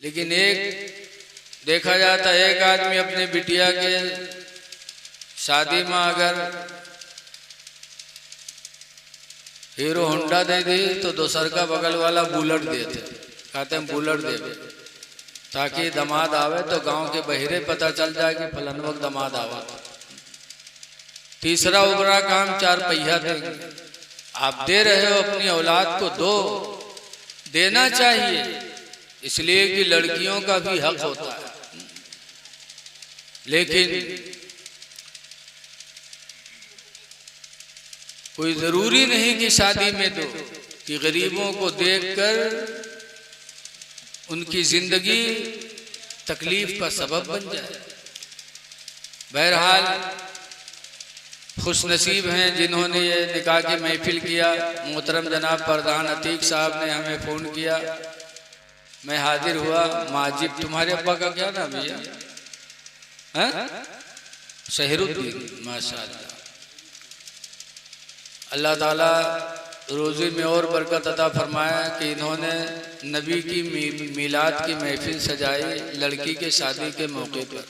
लेकिन एक देखा जाता है, एक आदमी अपने बिटिया के शादी में अगर हीरो होंडा दे दी तो दोसर का बगल वाला बुलेट देते, कहते हैं बुलेट दे, ताकि दामाद आवे तो गांव के बहिरे पता चल जाए कि फलन वक्त दामाद आवा। तीसरा उबरा काम 4 पहिया देंगे। आप दे रहे हो अपनी औलाद को, दो, देना चाहिए, इसलिए कि लड़कियों का भी हक होता है। लेकिन कोई जरूरी नहीं कि शादी में दो, कि गरीबों को देखकर उनकी जिंदगी तकलीफ का सबब बन जाए। बहरहाल खुश नसीब हैं जिन्होंने ये निकाह की महफिल किया। मोहतरम जनाब प्रधान अतीक साहब ने हमें फ़ोन किया, मैं हाजिर हुआ। माजिब, तुम्हारे अब्बा का क्या नाम भैया? शहरुद्दीन, माशाअल्लाह। अल्लाह ताला रोज़ी में और बरकत अता फरमाया कि इन्होंने नबी की मिलाद की महफिल सजाई लड़की के शादी के मौके पर।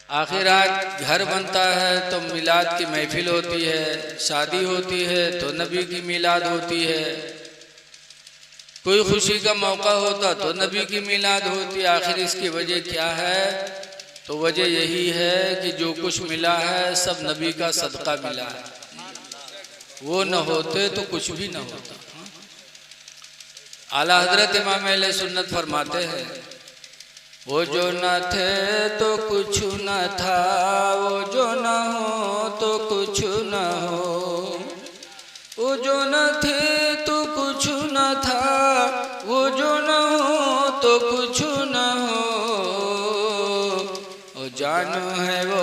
आखिर आज घर बनता है तो मिलाद की महफिल होती है, शादी होती है तो नबी की मिलाद होती है, कोई खुशी का मौका होता तो नबी की मिलाद होती। आखिर इसकी वजह क्या है? तो वजह यही है कि जो कुछ मिला है सब नबी का सदका मिला है, वो न होते तो कुछ भी न होता। आला हजरत इमाम अहले सुन्नत फरमाते हैं, वो जो न थे तो कुछ न था, वो जो न हो तो कुछ न हो, वो जो न थे तो कुछ न था, वो जो न हो तो कुछ न हो, वो जानू है वो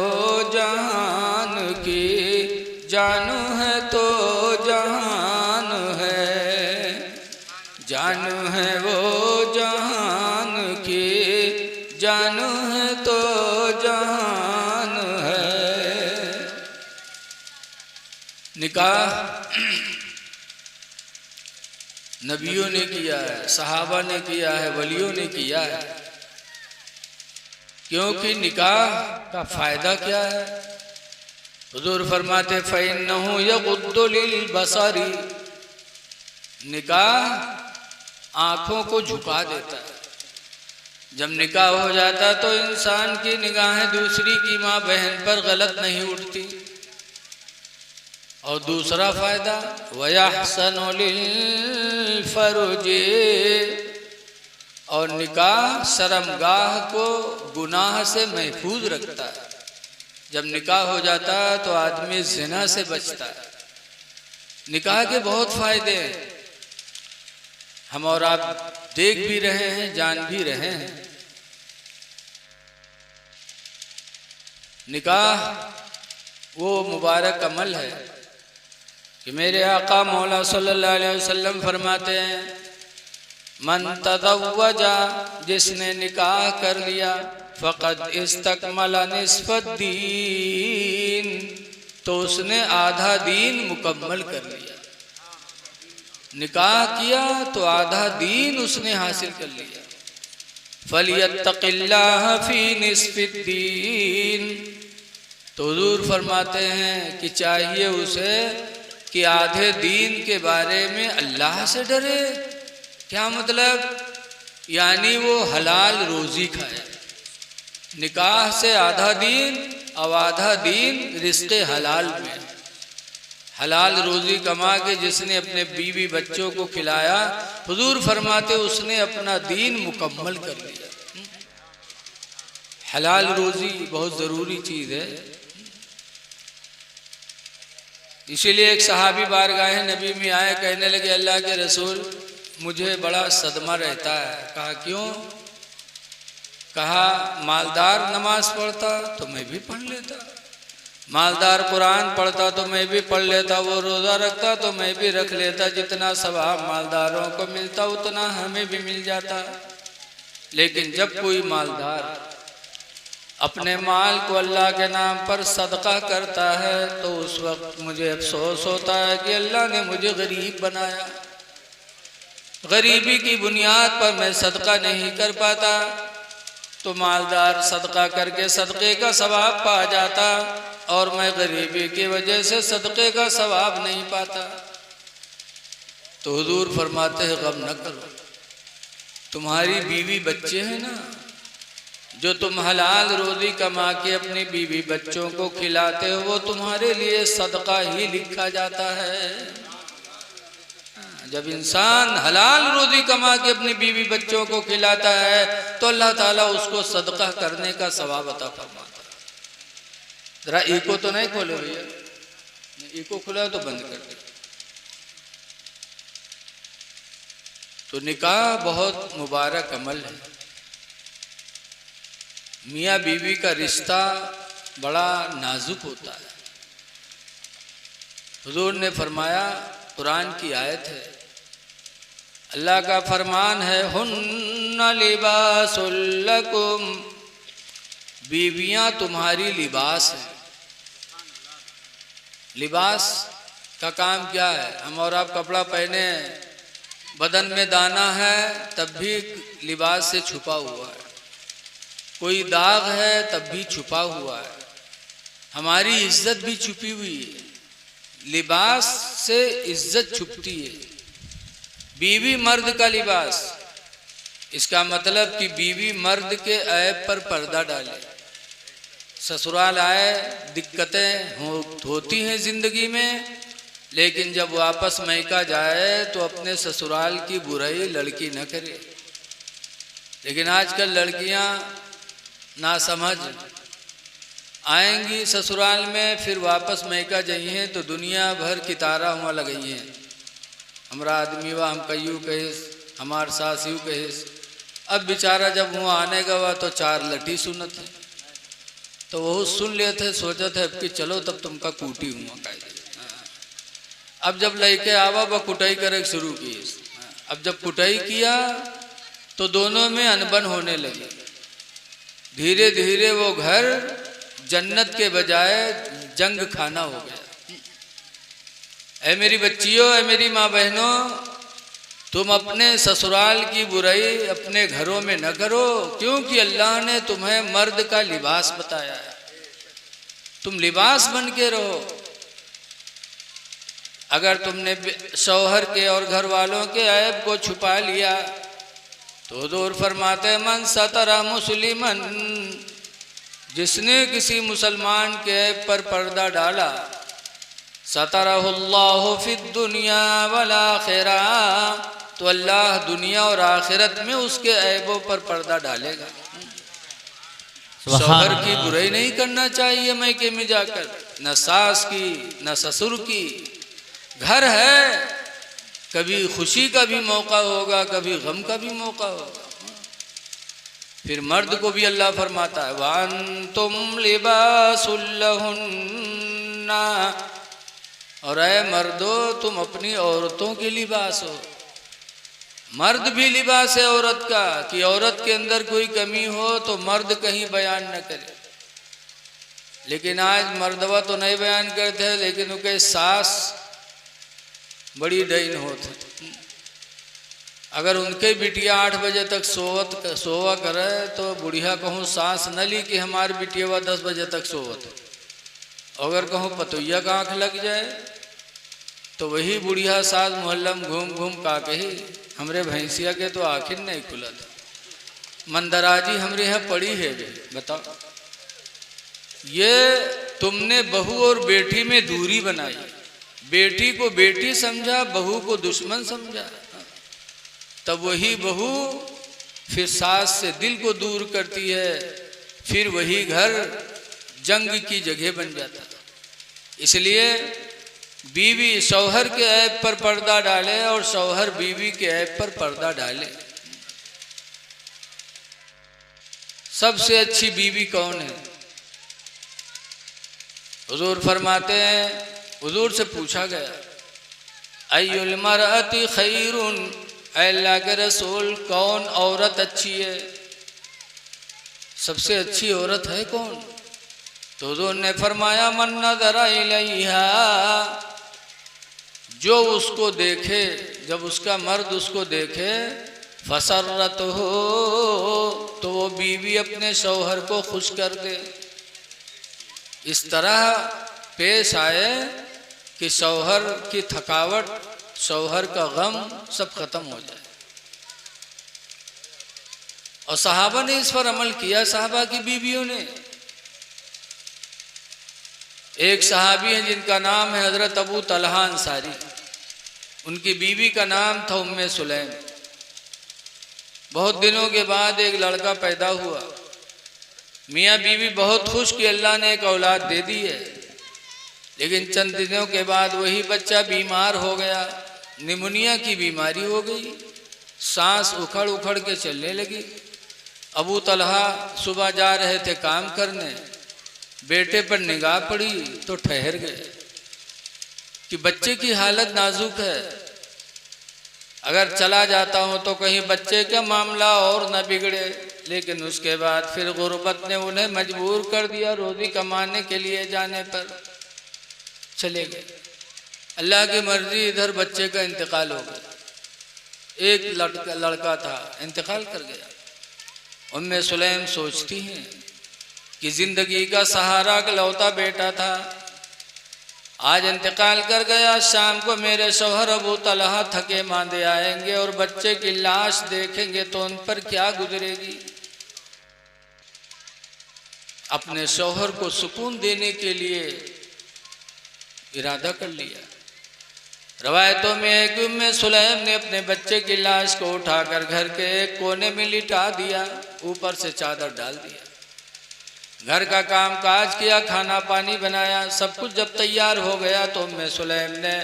जहान की, जानू है तो जहान है, जानू है वो जहान की, जानू है तो जहान है। निकाह नबियों ने किया है, सहाबा ने किया है, वलियों ने किया है। क्योंकि निकाह का फायदा क्या है? हुजूर फरमाते फ़इन्नहु यग़ुद्दु लिल-बसरी, निकाह आँखों को झुका देता है। जब निकाह हो जाता तो इंसान की निगाहें दूसरी की माँ बहन पर गलत नहीं उठती। और दूसरा फायदा वयहसनु लिल-फ़रुजी, और निकाह शर्मगाह को गुनाह से महफूज रखता है। जब निकाह हो जाता है तो आदमी ज़िना से बचता है। निकाह के बहुत फायदे हैं, हम और आप देख भी रहे हैं, जान भी रहे हैं। निकाह वो मुबारक अमल है कि मेरे आका मौला सल्लल्लाहु अलैहि वसल्लम फरमाते हैं, मन तज़व्वजा, जिसने निकाह कर लिया, फ़क़द इस्तकमला निस्फ़द्दीन, तो उसने आधा दीन मुकम्मल कर लिया। निकाह किया तो आधा दीन उसने हासिल कर लिया। फ़लियत्तक़िल्लाह फ़ी निस्फ़िद्दीन, तो हुज़ूर फरमाते हैं कि चाहिए उसे कि आधे दीन के बारे में अल्लाह से डरे। क्या मतलब? यानी वो हलाल रोज़ी खाए। निकाह से आधा दीन और आधा दीन रिज़्क़े हलाल में। हलाल रोज़ी कमा के जिसने अपने बीवी बच्चों को खिलाया, हुजूर फरमाते उसने अपना दीन मुकम्मल कर लिया। हलाल रोज़ी बहुत ज़रूरी चीज़ है। इसीलिए एक सहाबी बारगाह नबी में आए, कहने लगे अल्लाह के रसूल मुझे बड़ा सदमा रहता है। कहा क्यों? कहा मालदार नमाज पढ़ता तो मैं भी पढ़ लेता, मालदार कुरान पढ़ता तो मैं भी पढ़ लेता, वो रोज़ा रखता तो मैं भी रख लेता, जितना सवाब मालदारों को मिलता उतना हमें भी मिल जाता। लेकिन जब कोई मालदार अपने माल को अल्लाह के नाम पर सदका करता है तो उस वक्त मुझे अफसोस होता है कि अल्लाह ने मुझे गरीब बनाया। गरीबी की बुनियाद पर मैं सदका नहीं कर पाता, तो मालदार सदका करके सदक़े का सवाब पा जाता, और मैं गरीबी की वजह से सदक़े का सवाब नहीं पाता। तो हुजूर फरमाते हैं गम न करो, तुम्हारी बीवी बच्चे हैं ना, जो तुम हलाल रोज़ी कमा के अपनी बीवी बच्चों को खिलाते हो, वो तुम्हारे लिए सदका ही लिखा जाता है। जब इंसान हलाल रोज़ी कमा के अपनी बीवी बच्चों को खिलाता है तो अल्लाह ताला उसको सदका करने का सवाब अता फरमाता है। जरा इको तो नहीं खोले भैया, इको खुला तो बंद कर दे। तो निकाह बहुत मुबारक अमल है। मियाँ बीवी का रिश्ता बड़ा नाजुक होता है। हुजूर ने फरमाया, कुरान की आयत है, अल्लाह का फरमान है, हुन्ना लिबासुल लकुम, बीवियां तुम्हारी लिबास है। लिबास का काम क्या है? हम और आप कपड़ा पहने, बदन में दाना है तब भी लिबास से छुपा हुआ है, कोई दाग है तब भी छुपा हुआ है, हमारी इज्जत भी छुपी हुई है। लिबास से इज्जत छुपती है। बीवी मर्द का लिबास, इसका मतलब कि बीवी मर्द के ऐब पर पर्दा डाले। ससुराल आए, दिक्कतें होती हैं ज़िंदगी में, लेकिन जब वापस मैका जाए तो अपने ससुराल की बुराई लड़की न करे। लेकिन आजकल लड़कियां नासमझ आएंगी ससुराल में, फिर वापस मैका जाइए तो दुनिया भर की तारा हुआ लगई है। हमारा आदमी वा हम कयू कहिस, हमार सास यू कहिस। अब बेचारा जब वहाँ आने का हुआ तो चार लटी सुनत है, तो वो सुन लेते, सोचत है कि चलो तब तुमका कूटी हुआ कायदे। अब जब लेके आवा वह कुटाई करे शुरू की। अब जब कुटाई किया तो दोनों में अनबन होने लगी। धीरे धीरे वो घर जन्नत के बजाय जंग खाना हो गया। ऐ मेरी बच्चियों, ऐ मेरी माँ बहनों, तुम अपने ससुराल की बुराई अपने घरों में न करो, क्योंकि अल्लाह ने तुम्हें मर्द का लिबास बताया है। तुम लिबास बन के रहो। अगर तुमने शौहर के और घर वालों के ऐब को छुपा लिया तो हुजूर फरमाते, मन सतरा मुस्लिमन, जिसने किसी मुसलमान के ऐब पर पर्दा डाला, सतरहुल्लाहु फिद दुनिया वल आखिरा, तो अल्लाह दुनिया और आखिरत में उसके ऐबों पर पर्दा डालेगा। शौहर की बुराई नहीं करना चाहिए मैके में जाकर, न सास की न ससुर की। घर है, कभी खुशी का भी मौका होगा, कभी गम का भी मौका होगा। फिर मर्द को भी अल्लाह फरमाता है, वांतुम लिबासुल लहुन्ना, और ऐ मर्दो तुम अपनी औरतों के लिबास हो। मर्द भी लिबास है औरत का, कि औरत के अंदर कोई कमी हो तो मर्द कहीं बयान न करे। लेकिन आज मर्दवा तो नहीं बयान करते, लेकिन उनके सास बड़ी डैन होती। अगर उनके बिटिया 8 बजे तक सोवा करे तो बुढ़िया कहूँ सास न ली कि हमारी बिटिया 10 बजे तक सोवत। अगर कहूँ पतोइया का आँख लग जाए तो वही बुढ़िया सास मोहल्ला में घूम घूम का कही, हमरे भैंसिया के तो आखिर नहीं खुला था, मंदराजी हमरे यहाँ पड़ी है। बताओ, ये तुमने बहू और बेटी में दूरी बनाई। बेटी को बेटी समझा, बहू को दुश्मन समझा। तब वही बहू फिर सास से दिल को दूर करती है, फिर वही घर जंग की जगह बन जाता। इसलिए बीवी शौहर के ऐब पर पर्दा डाले और शौहर बीवी के ऐब पर पर्दा डाले। सबसे अच्छी बीवी कौन है? हुजूर फरमाते हैं, हुजूर से पूछा गया, अय्युल मरअति खैरुन, अल्लाह के रसूल कौन औरत अच्छी है? सबसे अच्छी औरत है कौन? तो हुजूर ने फरमाया, मन नज़रा इलैहा, जो उसको देखे, जब उसका मर्द उसको देखे, फसरत हो, तो वो बीवी अपने शौहर को खुश कर दे। इस तरह पेश आए कि शौहर की थकावट, शौहर का गम सब खत्म हो जाए। और सहाबा ने इस पर अमल किया, सहाबा की बीवियों ने। एक सहाबी हैं जिनका नाम है हजरत अबू तलहा अंसारी, उनकी बीवी का नाम था उम्मे सुलैम। बहुत दिनों के बाद एक लड़का पैदा हुआ। मियाँ बीवी बहुत खुश कि अल्लाह ने एक औलाद दे दी है, लेकिन चंद दिनों के बाद वही बच्चा बीमार हो गया, निमोनिया की बीमारी हो गई, सांस उखड़ उखड़ के चलने लगी। अबू तलहा सुबह जा रहे थे काम करने, बेटे पर निगाह पड़ी तो ठहर गए कि बच्चे की हालत नाजुक है, अगर चला जाता हूँ तो कहीं बच्चे का मामला और न बिगड़े। लेकिन उसके बाद फिर गुर्बत ने उन्हें मजबूर कर दिया, रोजी कमाने के लिए जाने पर चले गए। अल्लाह की मर्जी, इधर बच्चे का इंतकाल हो गया। एक लड़का था, इंतकाल कर गया। उम्मे सुलैम सोचती हैं कि जिंदगी का सहारा इकलौता बेटा था, आज इंतकाल कर गया। शाम को मेरे शौहर अबू तलहा थके मांदे आएंगे और बच्चे की लाश देखेंगे तो उन पर क्या गुजरेगी। अपने शौहर को सुकून देने के लिए इरादा कर लिया। रवायतों में है कि उम्मे सुलैम ने अपने बच्चे की लाश को उठाकर घर के एक कोने में लिटा दिया, ऊपर से चादर डाल दिया, घर का काम काज किया, खाना पानी बनाया। सब कुछ जब तैयार हो गया तो उम्मे सुलैम ने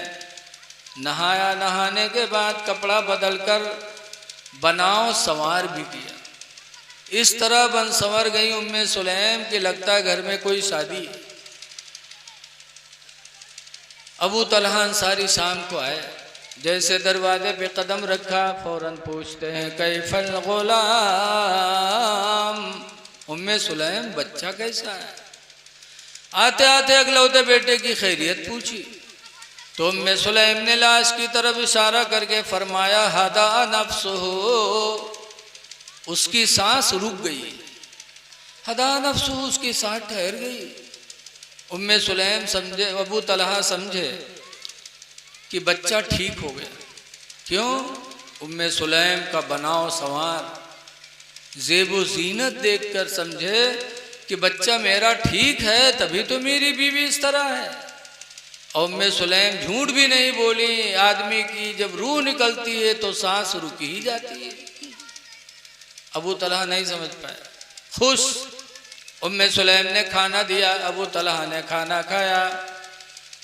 नहाया। नहाने के बाद कपड़ा बदलकर बनाओ संवार भी किया। इस तरह बन संवर गई उम्मे सुलैम कि लगता है घर में कोई शादी है। अबू तलहा अंसारी शाम को आए, जैसे दरवाजे पे कदम रखा फौरन पूछते हैं कैफल गुलाम, उम्मे सुलैम बच्चा कैसा है। आते आते अगलौते बेटे की खैरियत पूछी तो उम्मे सुलैम ने लाश की तरफ इशारा करके फरमाया हदा नफ्सुहु, उसकी सांस रुक गई। हदा नफ्सुहु, उसकी सांस ठहर गई। उम्मे सुलैम समझे, अबू तलहा समझे कि बच्चा ठीक हो गया। क्यों? उम्मे सुलैम का बनाव संवार, ज़ेबो ज़ीनत देखकर समझे कि बच्चा मेरा ठीक है, तभी तो मेरी बीवी इस तरह है। और उम्मे सुलैम झूठ भी नहीं बोली। आदमी की जब रूह निकलती है तो सांस रुक ही जाती है। अबू तलहा नहीं समझ पाया, खुश। उम्मे सुलैम ने खाना दिया, अबू तलहा ने खाना खाया,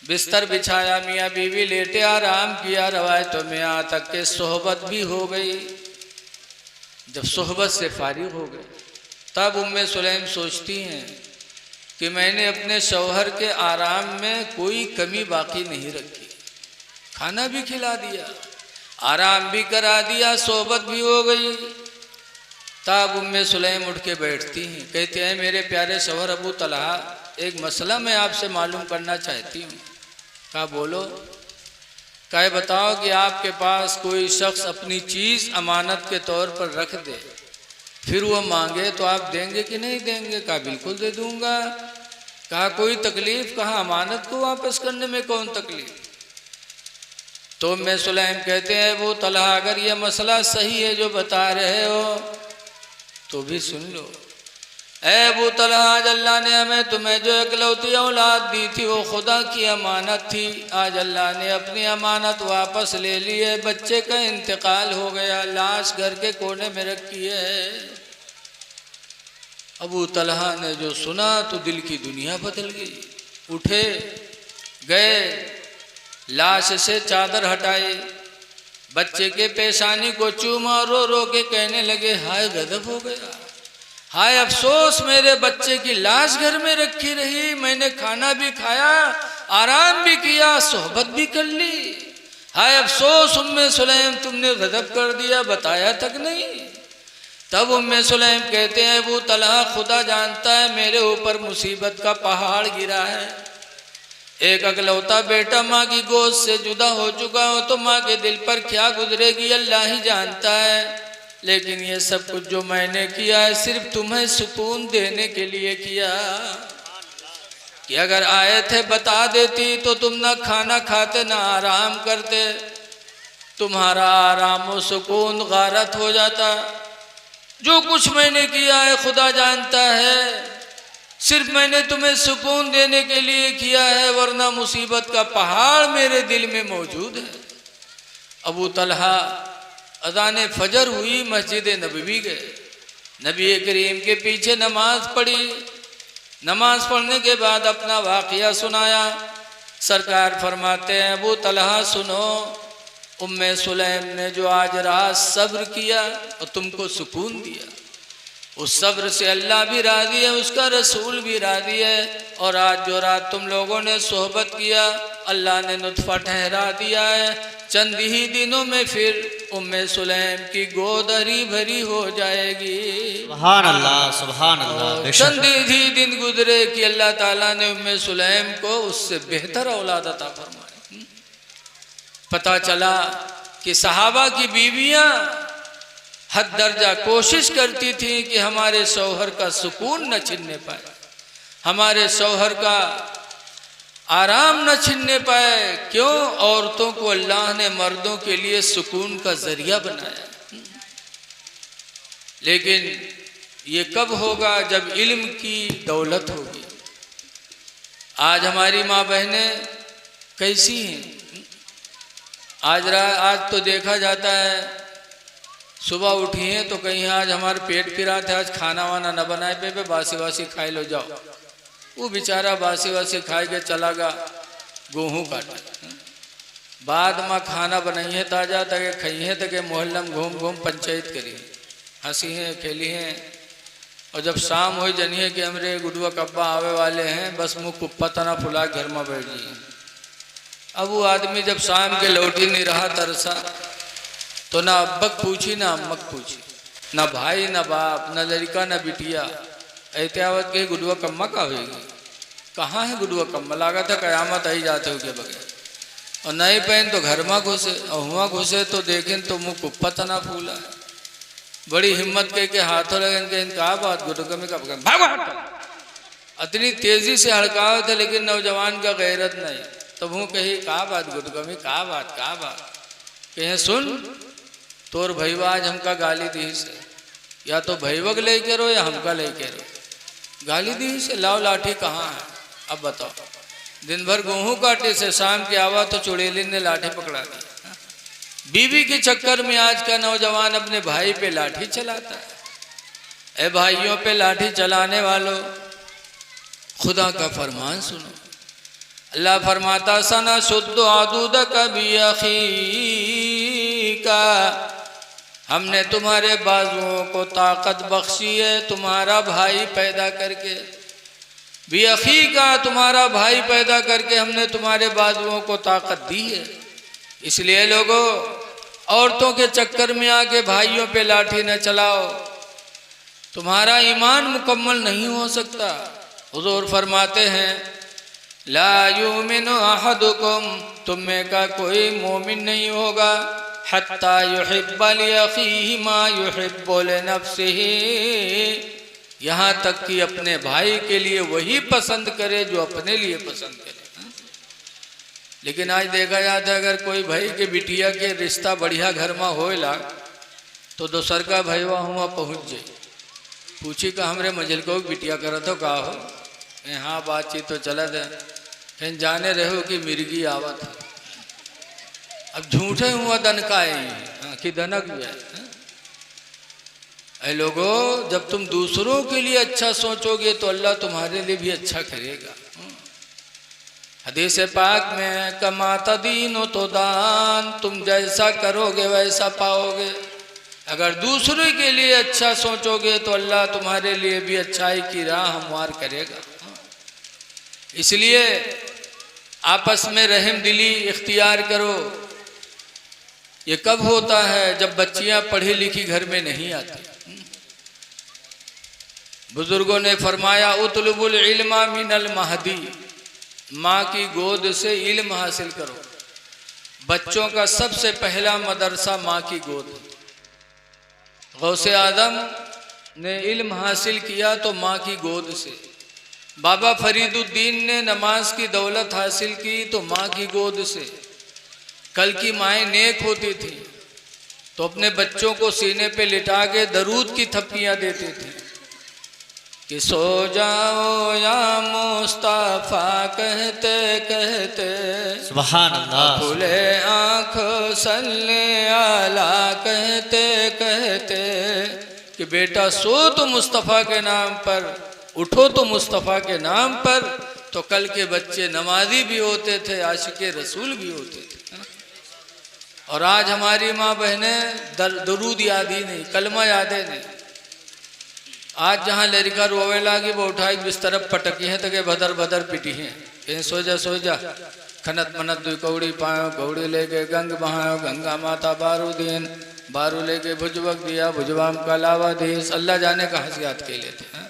बिस्तर बिछाया, मियाँ बीवी लेटे आराम किया। रवायतों में यहाँ तक के सोहबत भी हो गई। जब सोहबत से फारिग हो गए तब उम्मे सुलैम सोचती हैं कि मैंने अपने शौहर के आराम में कोई कमी बाकी नहीं रखी। खाना भी खिला दिया, आराम भी करा दिया, सोहबत भी हो गई। तब उम्मे सुलैम उठ के बैठती हैं, कहते हैं मेरे प्यारे शौहर अबू तलहा, एक मसला मैं आपसे मालूम करना चाहती हूँ। कहा बोलो। कहे बताओ कि आपके पास कोई शख्स अपनी चीज़ अमानत के तौर पर रख दे, फिर वो मांगे तो आप देंगे कि नहीं देंगे? कहा बिल्कुल दे दूंगा। कहा कोई तकलीफ? कहा अमानत को वापस करने में कौन तकलीफ। तो उम्मे सुलैम कहते हैं अबू तलहा, अगर ये मसला सही है जो बता रहे हो तो भी सुन लो। ऐ अबू तलहा, आज अल्लाह ने हमें तुम्हें जो इकलौती औलाद दी थी वो खुदा की अमानत थी। आज अल्लाह ने अपनी अमानत वापस ले ली है। बच्चे का इंतकाल हो गया, लाश घर के कोने में रखी है। अबू तलहा ने जो सुना तो दिल की दुनिया बदल गई। उठे, गए, लाश से चादर हटाई, बच्चे के पेशानी को चूमा, रो रो के कहने लगे हाय गजब हो गया, हाय अफसोस, मेरे बच्चे की लाश घर में रखी रही। मैंने खाना भी खाया, आराम भी किया, सोहबत भी कर ली। हाय अफसोस उम्मे सुलैम, तुमने गजब कर दिया, बताया तक नहीं। तब उम्मे सुलैम कहते हैं अबू तलहा, खुदा जानता है मेरे ऊपर मुसीबत का पहाड़ गिरा है। एक अकलौता बेटा माँ की गोद से जुदा हो चुका हो तो माँ के दिल पर क्या गुजरेगी अल्लाह ही जानता है। लेकिन ये सब कुछ जो मैंने किया है सिर्फ तुम्हें सुकून देने के लिए किया, कि अगर आए थे बता देती तो तुम ना खाना खाते ना आराम करते, तुम्हारा आराम और सुकून गारत हो जाता। जो कुछ मैंने किया है खुदा जानता है, सिर्फ मैंने तुम्हें सुकून देने के लिए किया है, वरना मुसीबत का पहाड़ मेरे दिल में मौजूद है। अबू तलहा अज़ान फजर हुई, मस्जिद नबवी गए, नबी करीम के पीछे नमाज पढ़ी। नमाज पढ़ने के बाद अपना वाक़या सुनाया। सरकार फरमाते हैं अबू तलहा सुनो, उम्मे सुलैम ने जो आज रात सब्र किया और तुमको सुकून दिया, उस सब्र से अल्लाह भी राज़ी है, उसका रसूल भी राज़ी है। और आज जो रात तुम लोगों ने सोहबत किया अल्लाह ने नुत्फ़ा ठहरा दिया है। चंद ही दिनों में फिर उम्मे सुलैम की गोद हरी भरी हो जाएगी। सुभान अल्लाह, सुभान अल्लाह। चंद ही दिन गुजरे कि अल्लाह ताला ने उम्मे सुलैम को उससे बेहतर औलाद अता फरमाई। पता चला कि सहाबा की बीवियां हद दर्जा कोशिश करती थी कि हमारे शौहर का सुकून न छीनने पाए, हमारे शौहर का आराम न छीनने पाए। क्यों? औरतों को अल्लाह ने मर्दों के लिए सुकून का जरिया बनाया। लेकिन ये कब होगा? जब इल्म की दौलत होगी। आज हमारी माँ बहनें कैसी हैं? आज तो देखा जाता है सुबह उठी हैं तो कहीं आज हमारे पेट फिरा थे, आज खाना वाना न बनाए पे बासी वासी खाए लो जाओ। वो बेचारा बासी वासी खाए के चला गा गेहूँ काटा, बाद में खाना बनाई है ताजा तक खाई है तक मोहल्ला में घूम घूम पंचायत करी, हंसी हैं खेली हैं। और जब शाम हो जनिए कि हमरे गुडुआ कब्बा आवे वाले हैं, बस मुँह कुप्पा तना फुला घर में बैठ गई। अब वो आदमी जब शाम के लौटी नहीं रहा तरसा, तो ना अब्बक पूछी ना अम्मक पूछी, ना भाई ना बाप ना लड़का ना बिटिया। एहतियावत के गुडुआ कम्मा का होगी, कहाँ है गुडुआ कम्मा? लागा था कयामत आई जाते हो के बगैर। और नहीं पहन तो घर में घुसे, और हुआ घुसे तो देखें तो मुँह कुप्पा तना फूला है। बड़ी हिम्मत के हाथों लगन के इनका बात गुडुआ कमी का भाग, इतनी तेजी से हड़काव थे लेकिन नौजवान का गैरत नहीं। तो वो कही का बात गुडुआ कमी का बात कहे सुन, तोर भैया आज हमका गाली दी से, या तो भैवक ले के रो या हमका ले के रो। गाली दी से लाओ लाठी कहाँ है? अब बताओ, दिन भर गेहूँ काटे से शाम के आवा तो चुड़ैली ने लाठी पकड़ा दी। बीवी के चक्कर में आज का नौजवान अपने भाई पे लाठी चलाता है। ए भाइयों पे लाठी चलाने वालों, खुदा का फरमान सुनो। अल्लाह फरमाता सना शुद्ध आदूद कभी अखी का, हमने तुम्हारे बाजुओं को ताकत बख्शी है तुम्हारा भाई पैदा करके। भी अखी का, तुम्हारा भाई पैदा करके हमने तुम्हारे बाजुओं को ताकत दी है। इसलिए लोगों, औरतों के चक्कर में आके भाइयों पे लाठी न चलाओ, तुम्हारा ईमान मुकम्मल नहीं हो सकता। हुजूर फरमाते हैं ला युमिनु अहदुकुम, तुम में का कोई मोमिन नहीं होगा हत्ता युहिब्बा लिअखीहि मा युहिब्बु लिनफ्सिही, यहाँ तक कि अपने भाई के लिए वही पसंद करे जो अपने लिए पसंद करे। लेकिन आज देखा जाता है अगर कोई भाई के बिटिया के रिश्ता बढ़िया घर में होएला तो दोसर का भैया हुआ पहुँच जाए, पूछी का हमरे मंजिल को बिटिया करा तो का हो, हाँ बातचीत तो चला दे, कहीं जाने रहो कि मिर्गी आवत है। अब झूठे हुआ दनकाए कि दनक जाए। ऐ लोगों, जब तुम दूसरों के लिए अच्छा सोचोगे तो अल्लाह तुम्हारे लिए भी अच्छा करेगा। हदीस पाक में कमाता दीनो तो दान, तुम जैसा करोगे वैसा पाओगे। अगर दूसरे के लिए अच्छा सोचोगे तो अल्लाह तुम्हारे लिए भी अच्छाई की राह हमवार करेगा। इसलिए आपस में रहम दिली इख्तियार करो। ये कब होता है? जब बच्चियां पढ़ी लिखी घर में नहीं आती। बुजुर्गों ने फरमाया उतलुबुल इल्मा मिनल महदी, माँ की गोद से इल्म हासिल करो। बच्चों का सबसे पहला मदरसा माँ की गोद। गौसे आदम ने इल्म हासिल किया तो माँ की गोद से। बाबा फरीदुद्दीन ने नमाज की दौलत हासिल की तो माँ की गोद से। कल की माएँ नेक होती थी तो अपने बच्चों को सीने पे लिटा के दरूद की थप्पियाँ देती थी कि सो जाओ या मुस्तफा कहते कहते, सुभान अल्लाह, खुले आँख सल्ले आला कहते कहते, कि बेटा सो तो मुस्तफ़ा के नाम पर, उठो तो मुस्तफ़ा के नाम पर। तो कल के बच्चे नमाजी भी होते थे, आशिक़े रसूल भी होते थे। और आज हमारी माँ बहनें दरूद याद ही नहीं, कलमा याद है नहीं। आज जहाँ लड़का रोवे लागी वो उठाई बिस्तर पटकी है तो के भदर भदर पिटी है। कहीं सो जा खनत मनत दुई कौड़ी पायो, कौड़ी लेके गंग बहायो, गंगा माता बारू दीन, बारू लेके भुजवक दिया, भुजवाम का लावा देश। अल्लाह जाने कहाँ से याद के लेते हैं।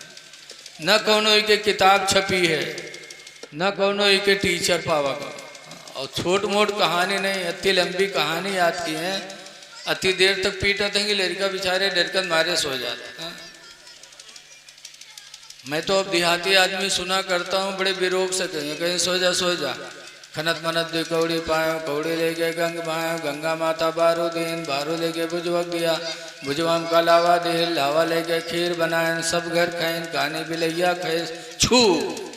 न कोनो के किताब छपी है, न कोनो के टीचर पावा का। और छोट मोट कहानी नहीं, अति लंबी कहानी याद की है। अति देर तक पीटते हैं कि लड़का बेचारे डरकर मारे सो जाते हैं। मैं तो अब देहाती आदमी सुना करता हूँ, बड़े बेरोक से कहीं सो जा खनत मनत दे कौड़ी पायो, कौड़ी ले गए गंग बहायो, गंगा माता बारू दीन, बारू ले गए भुजवक दिया, भुजवाम का लावा दे, लावा ले गए खीर बनाए, सब घर खाइन, गाने बिलैया खाए, छू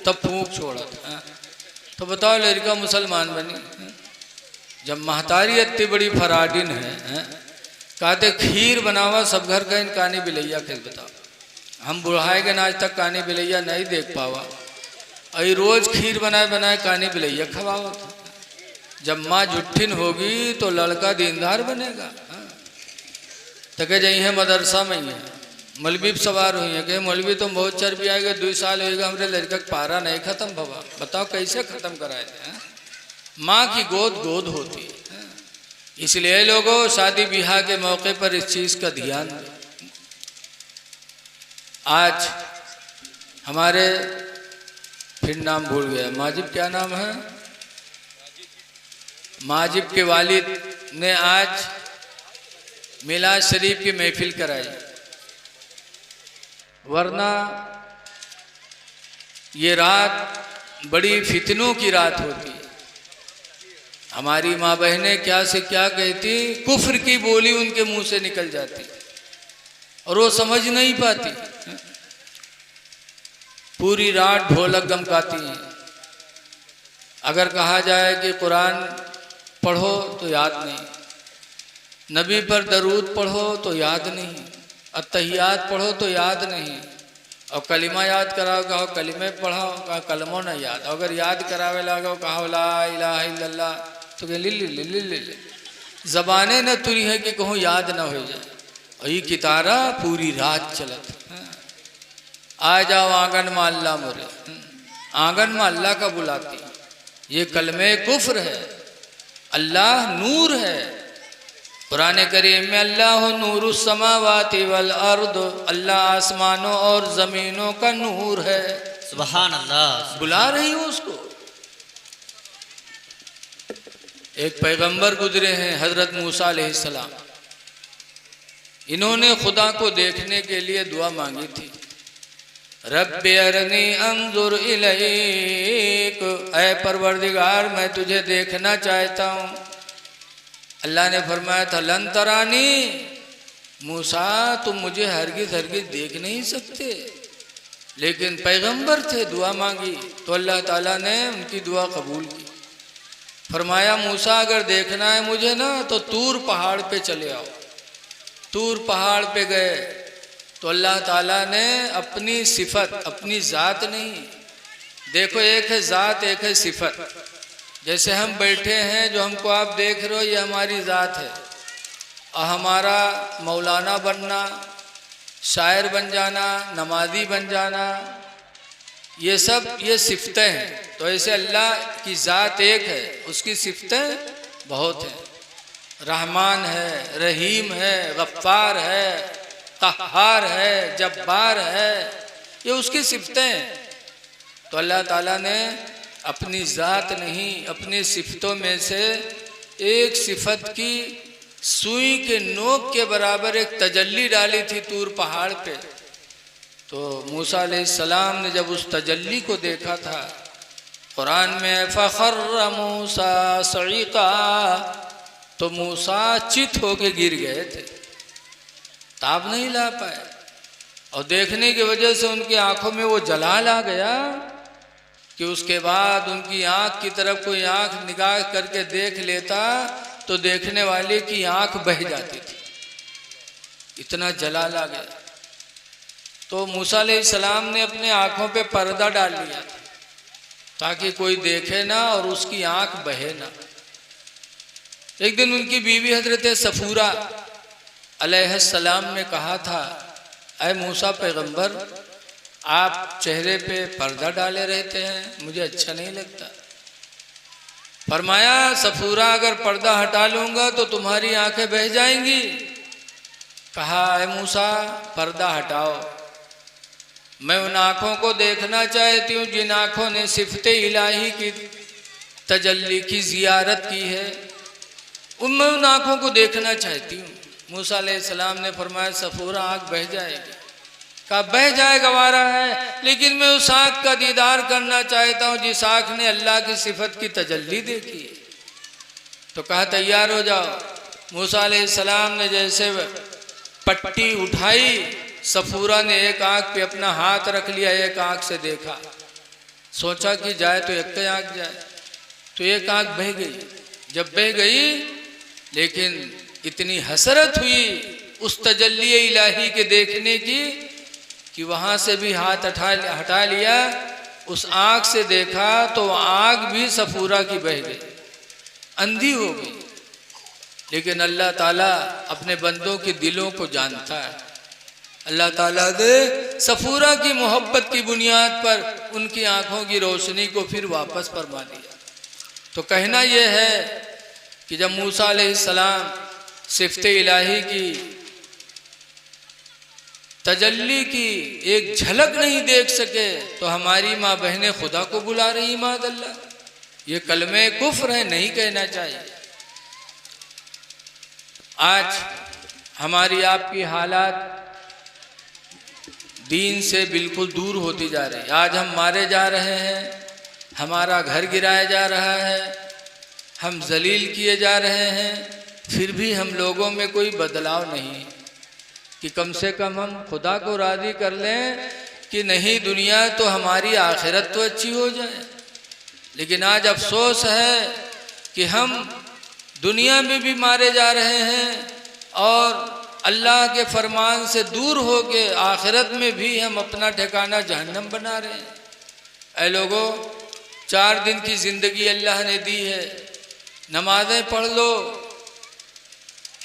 तब फूंक छोड़ा था। तो बताओ लड़का मुसलमान बनी। जब महतारी इतनी बड़ी फराडिन है, कहते खीर बनावा सब घर खाइन, कानी बिलैया खाए। बताओ हम बुढ़ाए के आज तक कानी बिलैया नहीं देख पावा, अई रोज खीर बनाए बनाए कानी बिलैया खवाओ। जब माँ जुट्ठिन होगी तो लड़का दीनदार बनेगा। तो कह जाइए मदरसा में ही है, मौलवी सवार हुई है कि मौलवी तुम बहुत चर्बी आएगा, 2 साल होगा हमारे लड़का पारा नहीं खत्म भवा। बताओ कैसे खत्म कराए थे। माँ की गोद गोद होती है। इसलिए लोगों शादी ब्याह के मौके पर इस चीज़ का ध्यान दें। आज हमारे फिर नाम भूल गया, माजिब क्या नाम है, माजिब के वालिद ने आज मिलाद शरीफ की महफिल कराई। वरना ये रात बड़ी फितनों की रात होती। हमारी माँ बहनें क्या से क्या कहती, कुफ्र की बोली उनके मुंह से निकल जाती और वो समझ नहीं पाती। पूरी रात ढोलक गमकाती हैं। अगर कहा जाए कि कुरान पढ़ो तो याद नहीं, नबी पर दरूद पढ़ो तो याद नहीं, अत्तहियात पढ़ो तो याद नहीं, और कलिमा याद कराओ कहो कलिमे पढ़ाओ कहा कलमो न याद। अगर याद करावे लागो कहो ला इलाहा इल्लल्लाह तो कह ले जबाने न तुरी है कि कहूँ याद न हो जाए। और ये कितारा पूरी रात चलत। आ जाओ आंगन में अल्लाह मोरे, आंगन में अल्लाह का बुलाती। ये कलमे कुफ्र है। अल्लाह नूर है। पुराने करीम में अल्लाह नूरुस समावाति वल अर्द, अल्लाह आसमानों और जमीनों का नूर है। सुभान अल्लाह। बुला रही हूँ उसको। एक पैगंबर गुजरे हैं हजरत मूसा अलैहिस्सलाम। इन्होंने खुदा को देखने के लिए दुआ मांगी थी, रब्बि अरनी अंजुर इलैक, ऐ परवरदिगार मैं तुझे देखना चाहता हूँ। अल्लाह ने फरमाया था लन तरानी, मूसा तुम मुझे हरगिज हरगिज देख नहीं सकते। लेकिन पैगंबर थे, दुआ मांगी तो अल्लाह ताला ने उनकी दुआ कबूल की। फरमाया मूसा अगर देखना है मुझे ना तो तूर पहाड़ पे चले आओ। तूर पहाड़ पे गए तो अल्लाह ताला ने अपनी सिफत, अपनी ज़ात नहीं, देखो एक है ज़ात एक है सिफत। जैसे हम बैठे हैं जो हमको आप देख रहे हो ये हमारी ज़ात है, और हमारा मौलाना बनना, शायर बन जाना, नमाजी बन जाना, ये सब ये सिफतें हैं। तो ऐसे अल्लाह की ज़ात एक है, उसकी सिफतें बहुत हैं। रहमान है, रहीम है, गफ्फार है, क़हार है, जब्बार है, ये उसकी सिफतें हैं। तो अल्लाह ताला ने अपनी ज़ात नहीं, अपनी सिफतों में से एक सिफत की सुई के नोक के बराबर एक तजल्ली डाली थी तूर पहाड़ पे। तो मूसा अलैहिस्सलाम ने जब उस तजल्ली को देखा था, कुरान में फ़ख़र्र मूसा सईक़ा, तो मूसा चित होके गिर गए थे, ताब नहीं ला पाए। और देखने की वजह से उनकी आंखों में वो जलाल आ गया कि उसके बाद उनकी आंख की तरफ कोई आंख निगाह करके देख लेता तो देखने वाले की आंख बह जाती थी, इतना जलाल आ गया। तो मूसा अलैहिस्सलाम ने अपने आंखों पे पर्दा डाल लिया ताकि कोई देखे ना और उसकी आंख बहे ना। एक दिन उनकी बीवी हजरत सफूरा अलैहिस्सलाम ने कहा था, ऐ मूसा पैगंबर, आप चेहरे पे पर्दा डाले रहते हैं, मुझे अच्छा नहीं लगता। फरमाया, सफूरा अगर पर्दा हटा लूंगा तो तुम्हारी आंखें बह जाएंगी। कहा, ऐ मूसा पर्दा हटाओ, मैं उन आँखों को देखना चाहती हूँ जिन आँखों ने सिफते इलाही की तजल्ली की जियारत की है, मैं उन आँखों को देखना चाहती हूँ। मूसा अलैहिस्सलाम ने फरमाया, सफूरा आँख बह जाएगी। कहा, बह जाए गवारा है, लेकिन मैं उस आँख का दीदार करना चाहता हूँ जिस आँख ने अल्लाह की सिफत की तजल्ली देखी है। तो कहा, तैयार हो जाओ। मूसा अलैहिस्सलाम ने जैसे पट्टी उठाई, सफूरा ने एक आँख पे अपना हाथ रख लिया, एक आँख से देखा, सोचा कि जाए तो एक आँख जाए, तो एक आँख बह गई। जब बह गई, लेकिन इतनी हसरत हुई उस तजल्ली इलाही के देखने की कि वहाँ से भी हाथ हटा लिया, उस आँख से देखा तो आँख भी सफूरा की बह गई, अंधी हो गई। लेकिन अल्लाह ताला अपने बंदों के दिलों को जानता है। अल्लाह ताला ने सफूरा की मोहब्बत की बुनियाद पर उनकी आंखों की रोशनी को फिर वापस फरमा दिया। तो कहना यह है कि जब मूसा अलैहिस्सलाम सिफते इलाही की तजल्ली की एक झलक नहीं देख सके, तो हमारी माँ बहनें खुदा को बुला रही मादल्ला। ये कलमे कुफ्र है, नहीं कहना चाहिए। आज हमारी आपकी हालात दीन से बिल्कुल दूर होती जा रही। आज हम मारे जा रहे हैं, हमारा घर गिराया जा रहा है, हम जलील किए जा रहे हैं, फिर भी हम लोगों में कोई बदलाव नहीं कि कम से कम हम खुदा को राज़ी कर लें कि नहीं, दुनिया तो हमारी आखिरत तो अच्छी हो जाए। लेकिन आज अफसोस है कि हम दुनिया में भी मारे जा रहे हैं और अल्लाह के फरमान से दूर हो के आखिरत में भी हम अपना ठिकाना जहन्नम बना रहे हैं। ऐ लोगों, 4 दिन की ज़िंदगी अल्लाह ने दी है, नमाज़ें पढ़ लो,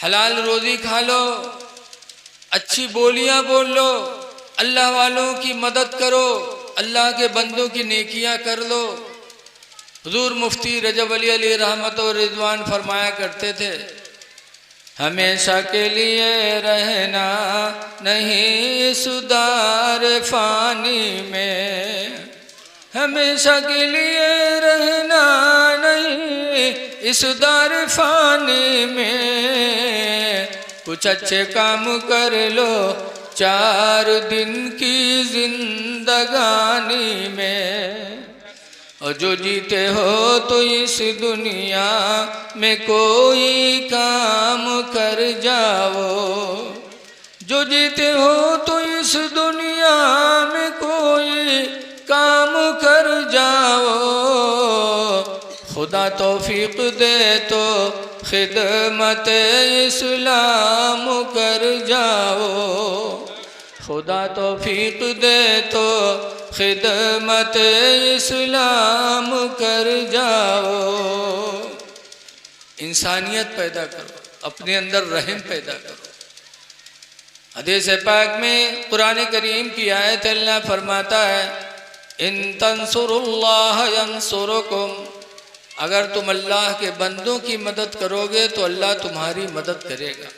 हलाल रोज़ी खा लो, अच्छी बोलियां बोल लो, अल्लाह वालों की मदद करो, अल्लाह के बंदों की नेकियां कर लो। हुजूर मुफ्ती रजब अली अलैहि रहमत और रिजवान फरमाया करते थे, हमेशा के लिए रहना नहीं सुधार फानी में, हमेशा के लिए रहना नहीं इस दार फानी में, कुछ अच्छे काम कर लो 4 दिन की जिंदगानी में, और जो जीते हो तो इस दुनिया में कोई काम कर जाओ, जो जीते हो तो इस दुनिया में कोई काम कर जाओ, खुदा तौफीक दे तो खिदमत इस्लाम कर जाओ, खुदा तौफीक दे तो खिदमत इस्लाम कर जाओ। इंसानियत पैदा करो, अपने अंदर रहम पैदा करो। हदीस पाक में कुरान करीम की आयत अल्लाह फरमाता है, इन तंसुरुल्लाह यंसुरुकुम, अगर तुम अल्लाह के बंदों की मदद करोगे तो अल्लाह तुम्हारी मदद करेगा।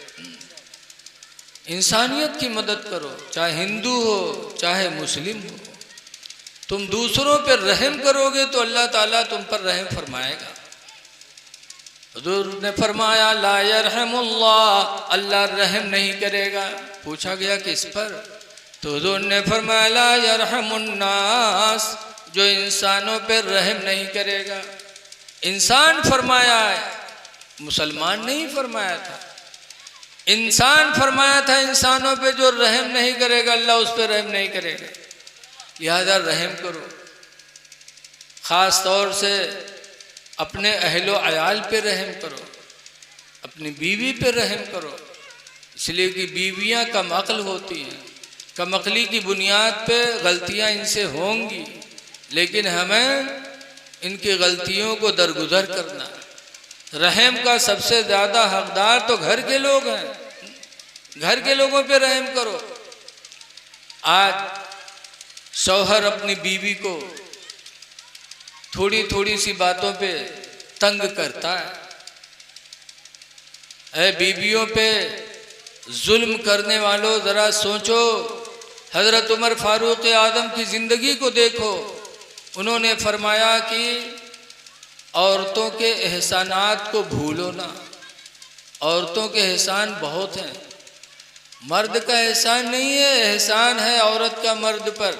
इंसानियत की मदद करो, चाहे हिंदू हो चाहे मुस्लिम हो। तुम दूसरों पर रहम करोगे तो अल्लाह ताला तुम पर रहम फरमाएगा। हुजूर ने फरमाया ला यरहमुल्लाह, अल्लाह रहम नहीं करेगा। पूछा गया किस पर? तो हुजूर ने फरमाया ला यरहमुन्नास, जो इंसानों पर रहम नहीं करेगा। इंसान फरमाया है, मुसलमान नहीं फरमाया था। इंसान फरमाया था, इंसानों पे जो रहम नहीं करेगा अल्लाह उस पर रहम नहीं करेगा। लिहाजा रहम करो, ख़ास तौर से अपने अहलो अयाल पे रहम करो, अपनी बीवी पे रहम करो, इसलिए कि बीवियां कम अक्ल होती हैं। कम अक्ली की बुनियाद पे गलतियां इनसे होंगी, लेकिन हमें इनकी गलतियों को दरगुजर करना है। रहम का सबसे ज़्यादा हकदार तो घर के लोग हैं। घर के लोगों पे रहम करो। आज शौहर अपनी बीवी को थोड़ी थोड़ी सी बातों पे तंग करता है। ऐ बीवियों पे जुल्म करने वालों, ज़रा सोचो। हज़रत उमर फारूक आज़म की ज़िंदगी को देखो। उन्होंने फरमाया कि औरतों के एहसानात को भूलो ना। औरतों के एहसान बहुत हैं, मर्द का एहसान नहीं है। एहसान है औरत का मर्द पर।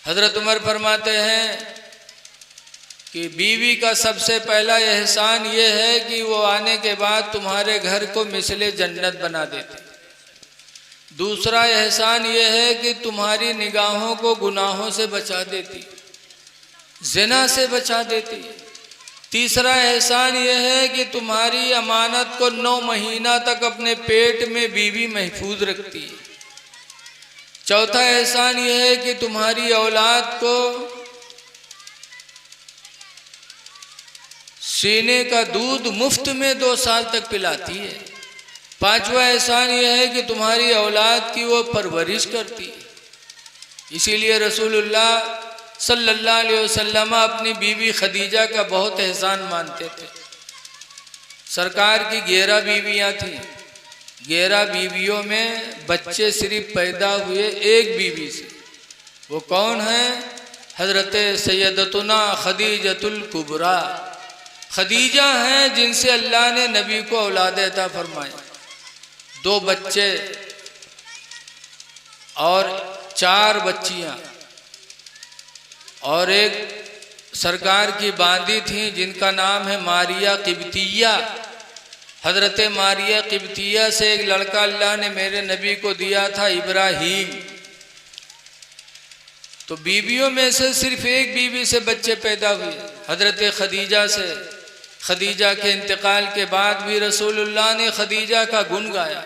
हज़रत उमर फरमाते हैं कि बीवी का सबसे पहला एहसान ये है कि वो आने के बाद तुम्हारे घर को मिसले जन्नत बना देती। दूसरा एहसान ये है कि तुम्हारी निगाहों को गुनाहों से बचा देती, ज़िना से बचा देती। तीसरा एहसान यह है कि तुम्हारी अमानत को 9 महीना तक अपने पेट में बीवी महफूज रखती है। चौथा एहसान यह है कि तुम्हारी औलाद को सीने का दूध मुफ्त में 2 साल तक पिलाती है। पांचवा एहसान यह है कि तुम्हारी औलाद की वो परवरिश करती है। इसीलिए रसूलुल्लाह सल्लल्लाहु अलैहि वसल्लम अपनी बीवी खदीजा का बहुत एहसान मानते थे। सरकार की 11 बीवियां थीं। 11 बीवियों में बच्चे सिर्फ पैदा हुए एक बीवी से। वो कौन है? हज़रत सैयदतुना खदीजतुल कुबरा। खदीजा हैं जिनसे अल्लाह ने नबी को औलाद अता फरमाई। 2 बच्चे और 4 बच्चियां, और एक सरकार की बांदी थी जिनका नाम है मारिया किब्तिया। हज़रत मारिया किब्तिया से एक लड़का अल्लाह ने मेरे नबी को दिया था, इब्राहीम। तो बीवियों में से सिर्फ एक बीवी से बच्चे पैदा हुए, हज़रत खदीजा से। खदीजा के इंतकाल के बाद भी रसूलुल्लाह ने खदीजा का गुण गाया।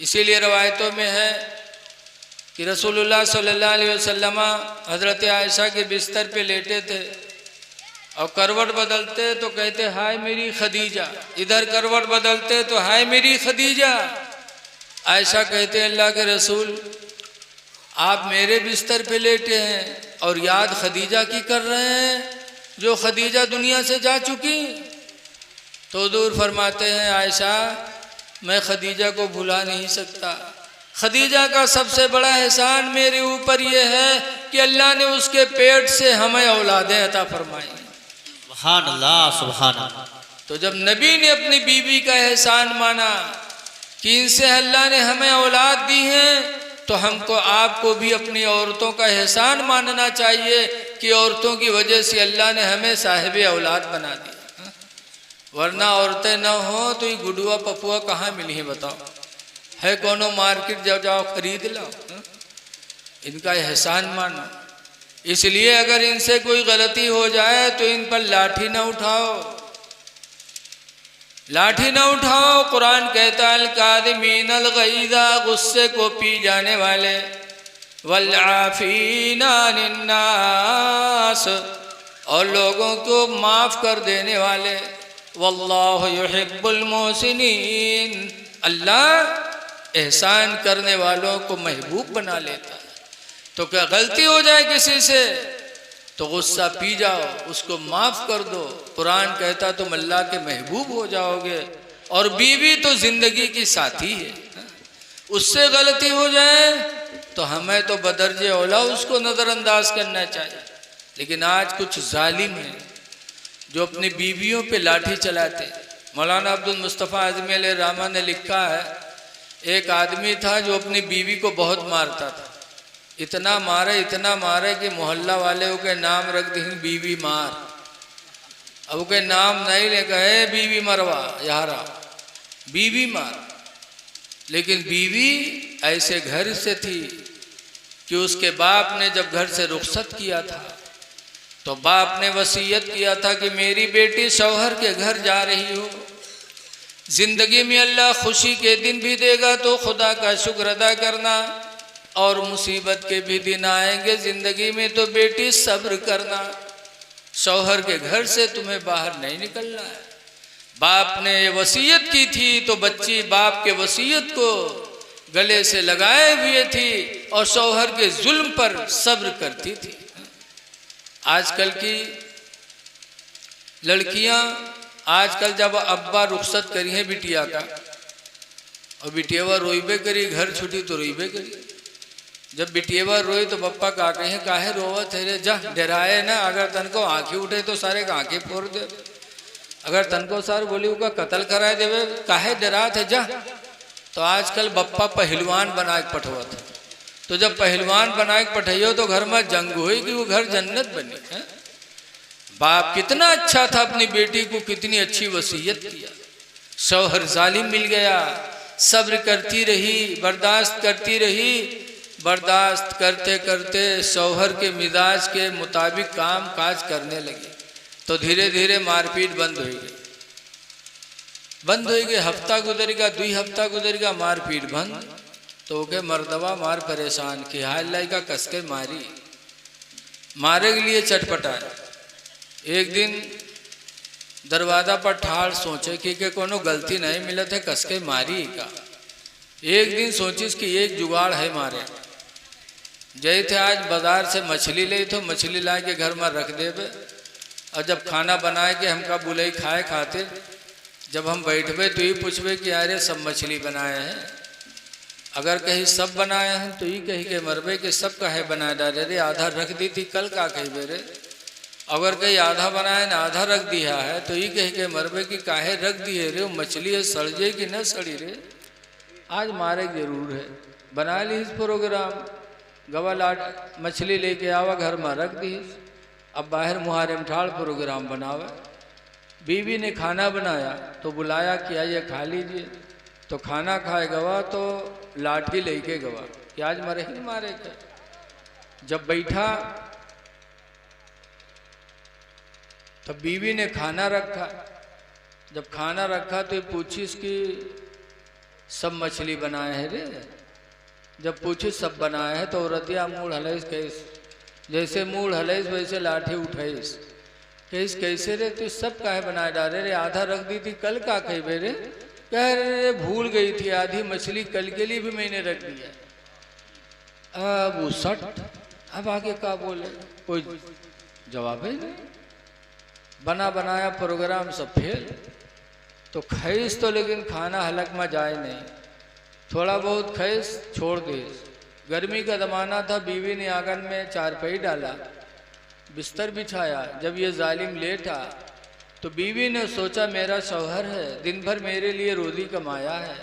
इसीलिए रवायतों में है कि रसूलुल्लाह सल्लल्लाहु अलैहि वसल्लम हज़रत आयशा के बिस्तर पे लेटे थे और करवट बदलते तो कहते हाय मेरी खदीजा, इधर करवट बदलते तो हाय मेरी खदीजा। आयशा कहते अल्लाह के रसूल आप मेरे बिस्तर पे लेटे हैं और याद खदीजा की कर रहे हैं जो खदीजा दुनिया से जा चुकी। तो हुजूर फरमाते हैं आयशा मैं खदीजा को भुला नहीं सकता। खदीजा का सबसे बड़ा एहसान मेरे ऊपर यह है कि अल्लाह ने उसके पेट से हमें औलादें अता फरमाई। सुभान अल्लाह, सुभान अल्लाह। तो जब नबी ने अपनी बीवी का एहसान माना कि इनसे अल्लाह ने हमें औलाद दी है, तो हमको आपको भी अपनी औरतों का एहसान मानना चाहिए कि औरतों की वजह से अल्लाह ने हमें साहिब औलाद बना दी। वरना औरतें न हो तो ये गुडुआ पपुआ कहाँ मिली है बताओ? है कोनो मार्केट जाओ खरीद लो। इनका एहसान मानो। इसलिए अगर इनसे कोई गलती हो जाए तो इन पर लाठी न उठाओ, लाठी न उठाओ। कुरान कहता है अल-काज़िमीनल गैज़ा, गुस्से को पी जाने वाले, वल आफ़ीना अनिन्नास, और लोगों को माफ़ कर देने वाले। वल्लाहु युहिब्बुल मुहसिनीन, अल्लाह एहसान करने वालों को महबूब बना लेता है। तो क्या गलती हो जाए किसी से तो गुस्सा पी जाओ, उसको माफ़ कर दो। कुरान कहता तुम अल्लाह के महबूब हो जाओगे। और बीवी तो ज़िंदगी की साथी है, उससे गलती हो जाए तो हमें तो बदरजे औला उसको नज़रअंदाज करना चाहिए। लेकिन आज कुछ जालिम हैं जो अपनी बीवियों पे लाठी चलाते। मौलाना अब्दुल मुस्तफ़ा आज़मी अलैहिर्रहमा ने लिखा है, एक आदमी था जो अपनी बीवी को बहुत मारता था। इतना मारे कि मोहल्ला वाले उसके नाम रख दी बीवी मार। अब उसके नाम नहीं ले कहे बीवी मरवा यारा, बीवी मार। लेकिन बीवी ऐसे घर से थी कि उसके बाप ने जब घर से रुखसत किया था तो बाप ने वसीयत किया था कि मेरी बेटी शौहर के घर जा रही हो, जिंदगी में अल्लाह खुशी के दिन भी देगा तो खुदा का शुक्र अदा करना, और मुसीबत के भी दिन आएंगे जिंदगी में तो बेटी सब्र करना। शौहर के घर से तुम्हें बाहर नहीं निकलना है। बाप ने ये वसीयत की थी तो बच्ची बाप के वसीयत को गले से लगाए हुए थी और शौहर के जुल्म पर सब्र करती थी। आजकल की लड़कियां, आजकल जब अब्बा रुखसत करी है बिटिया का और बिटियावा रोईबे करी, घर छुटी तो रोईबे करी। जब बिटियावा रोई तो पप्पा का कहे काहे रोवत है रे, जा डराए ना, अगर तन को आंखें उठे तो सारे आंखें फोड़ दे, अगर तन को सार बोली उसका कत्ल कराए देवे, काहे डरात है जा। तो आजकल बप्पा पहलवान बना के पठवत है। तो जब पहलवान बना के पठाइयो तो घर में जंग हुई कि वो घर जन्नत बनी है। बाप कितना अच्छा था, अपनी बेटी को कितनी अच्छी वसीयत किया। शौहर जालिम मिल गया, सब्र करती रही, बर्दाश्त करती रही। बर्दाश्त करते करते शौहर के मिजाज के मुताबिक काम काज करने लगे तो धीरे धीरे मारपीट बंद हो गई। हफ्ता गुजरेगा, 2 हफ्ता गुजरेगा, मारपीट बंद। तो के मर्दवा मार परेशान की हाल लाई का कसके मारी, मारे के लिए चटपटाए। एक दिन दरवाजा पर ठाड़ सोचे कि कोनो गलती नहीं मिलत है, कसके मारी का। एक दिन सोचिस कि एक जुगाड़ है मारे। जय थे आज बाजार से मछली ले तो मछली ला के घर में रख देवे, और जब खाना बनाए के हमका बुलाई खाए खातिर जब हम बैठबे तो ये पूछबे कि अरे सब मछली बनाए हैं। अगर कहीं सब बनाए हैं तो ये कही के मरबे कि सब काहे बनाए डाले रे, आधा रख दी थी कल का कही रे। अगर कहीं आधा बनाए ना आधा रख दिया है तो ये कही के मरबे कि काहे रख दिए रे, मछली है सड़ जाए कि न सड़ी रे। आज मारे जरूर है, बना ली इस प्रोग्राम, गवा लाट मछली लेके आवा घर में रख दी। अब बाहर मुहारे में ठाड़ प्रोग्राम बनावे। बीवी ने खाना बनाया तो बुलाया कि आइए खा लीजिए। तो खाना खाए गवा तो लाठी लेके गवा कि आज मरे ही मारे के। जब बैठा तब बीवी ने खाना रखा। जब खाना रखा तो पूछी कि सब मछली बनाए हैं रे। जब पूछी सब बनाए हैं तो औरतिया मूड हलैस कैस, जैसे मूड हलैस वैसे लाठी उठाईस। कैस कैसे रे, तू सब काहे बनाए डाले रे, आधा रख दी थी कल का कहे रे। कह रे भूल गई थी, आधी मछली कल के लिए भी मैंने रख दिया। अब वो सट, अब आगे का बोले, कोई जवाब ही नहीं। बना बनाया प्रोग्राम सब फेल। तो खैस तो लेकिन खाना हलक में जाए नहीं, थोड़ा बहुत खैस छोड़ दे। गर्मी का ज़माना था, बीवी ने आंगन में चारपाई डाला, बिस्तर बिछाया। जब ये जालिम लेटा तो बीवी ने सोचा मेरा शौहर है, दिन भर मेरे लिए रोज़ी कमाया है,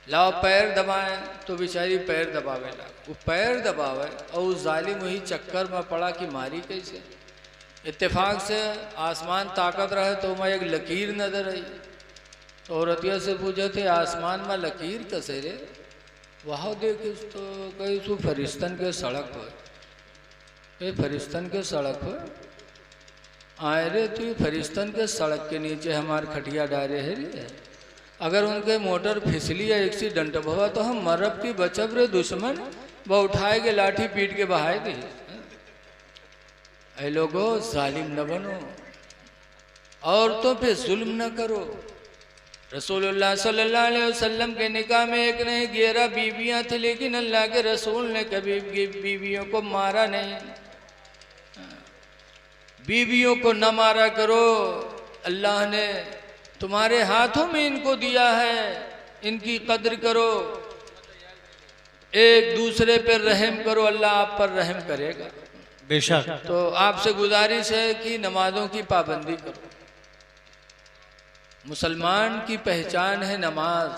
लाओ पैर दबाएं। तो बेचारी पैर दबावे ला, वो पैर दबावे और उस जालिम वही चक्कर में पड़ा कि मारी कैसे। इत्तेफाक से आसमान ताकत रहे तो मैं एक लकीर नजर आई। तो औरतिया से पूछे थे आसमान में लकीर कैसे रे। वहाँ देखिस तो कहीं सु फरिश्तन के सड़क हो, ये फरिश्तन के सड़क हो आए रे। तू फरिश्तन के सड़क के नीचे हमारे खटिया डाले है रे। अगर उनके मोटर फिसली या एक्सीडेंट हुआ तो हम मरब की बचब रे दुश्मन, वह उठाए के लाठी पीट के बहाए दी। ऐ लोगो जालिम न बनो, औरतों पे जुल्म न करो। रसूलुल्लाह सल्लल्लाहु अलैहि वसल्लम के निकाह में एक नहीं 11 बीवियां थी, लेकिन अल्लाह के रसूल ने कभी बीवियों को मारा नहीं। बीवियों को न मारा करो, अल्लाह ने तुम्हारे हाथों में इनको दिया है, इनकी कद्र करो। एक दूसरे पर रहम करो, अल्लाह आप पर रहम करेगा। बेशक। तो आपसे गुजारिश है कि नमाजों की पाबंदी करो। मुसलमान की पहचान है नमाज,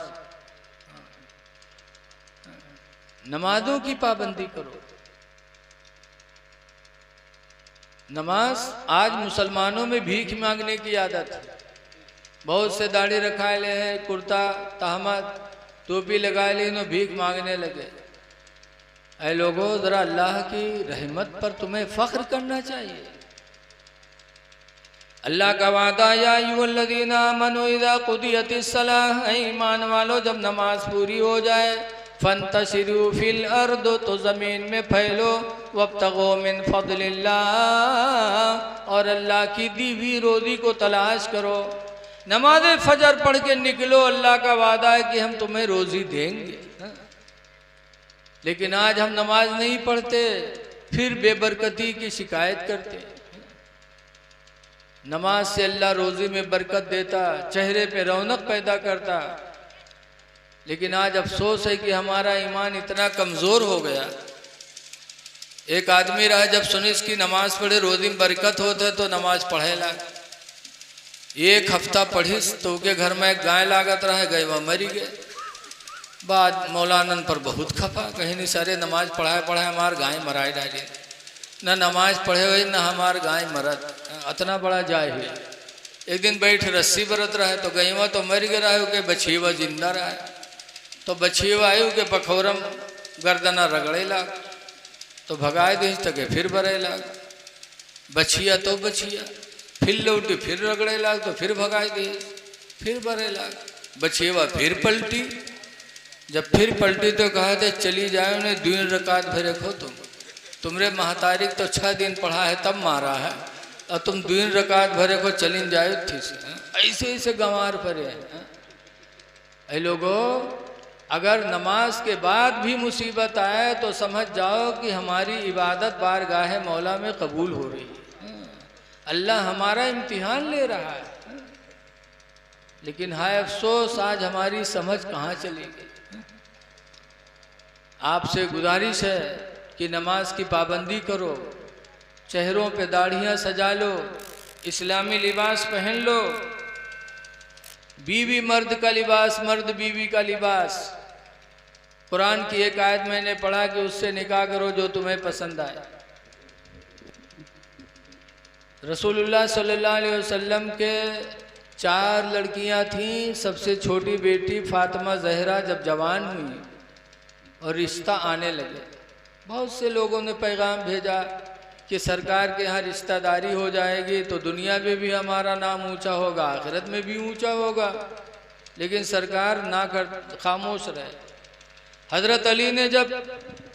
नमाजों की पाबंदी करो। नमाज, आज मुसलमानों में भीख मांगने की आदत है। बहुत से दाढ़ी रखाए ले हैं, कुर्ता तहमद टोपी लगाए ले, नो भीख मांगने लगे। ऐ लोगों, जरा अल्लाह की रहमत पर तुम्हें फख्र करना चाहिए। अल्लाह का वादा, या अय्युहल्लज़ीना आमनू इज़ा क़ुदियतिस सलाह, ऐ ईमान वालो जब नमाज पूरी हो जाए, फंतशिरू फिल अर्द, तो ज़मीन में फैलो, वब्तगू मिन फ़ज़लिल्लाह, और अल्लाह की दी हुई रोज़ी को तलाश करो। नमाज फजर पढ़ के निकलो, अल्लाह का वादा है कि हम तुम्हें रोज़ी देंगे। लेकिन आज हम नमाज नहीं पढ़ते, फिर बेबरकती की शिकायत करते। नमाज से अल्लाह रोज़ी में बरकत देता, चेहरे पे रौनक पैदा करता। लेकिन आज अफसोस है कि हमारा ईमान इतना कमज़ोर हो गया। एक आदमी रहा, जब सुने इसकी नमाज पढ़े रोज़ी में बरकत होता तो नमाज पढ़े लाग। एक हफ्ता पढ़िस तो के घर में एक गाय लागत रहा, गए वह मरी गए। बाद मौलानन पर बहुत खपा, कहीं नहीं सारे नमाज पढ़ाए हमार गाय मराए डाले, न नमाज पढ़े हुए न हमार गाय मरत, इतना बड़ा जाय हुआ। एक दिन बैठ रस्सी बरत रहा है, तो गईवा तो मर गया है के बछीवा जिंदा रहा है। तो बछीवा आयु के पखौरम गर्दना रगड़े लाग, तो भगाए दी तक फिर बरे लाग। बछिया तो बछिया, फिर लौटी फिर रगड़े लाग, तो फिर भगाए दी, फिर बरे लाग। बछीवा फिर पलटी, जब फिर पलटी तो कहा थे चली जाए, उन्हें 2 रकात भरे खो तुमरे महतारिक तो 6 दिन पढ़ा है तब मारा है, और तुम 2 रकात भरे को चलिन जाए थी से। ऐसे ऐसे गंवार परे हैं। ऐ लोगों, अगर नमाज के बाद भी मुसीबत आए तो समझ जाओ कि हमारी इबादत बारगाह मौला में कबूल हो रही है। अल्लाह हमारा इम्तिहान ले रहा है। लेकिन हाय अफसोस, आज हमारी समझ कहाँ चली गई। आपसे गुजारिश है कि नमाज की पाबंदी करो, चेहरों पे दाढ़ियाँ सजा लो, इस्लामी लिबास पहन लो। बीवी मर्द का लिबास, मर्द बीवी का लिबास। कुरान की एक आयत मैंने पढ़ा कि उससे निकाह करो जो तुम्हें पसंद आए। रसूलुल्लाह सल्लल्लाहु अलैहि वसल्लम के 4 लड़कियां थीं। सबसे छोटी बेटी फातिमा ज़हरा जब जवान हुई और रिश्ता आने लगे, बहुत से लोगों ने पैगाम भेजा कि सरकार के यहाँ रिश्तेदारी हो जाएगी तो दुनिया में भी हमारा नाम ऊंचा होगा, आखिरत में भी ऊंचा होगा। लेकिन सरकार ना कर, खामोश रहे। हज़रत अली ने जब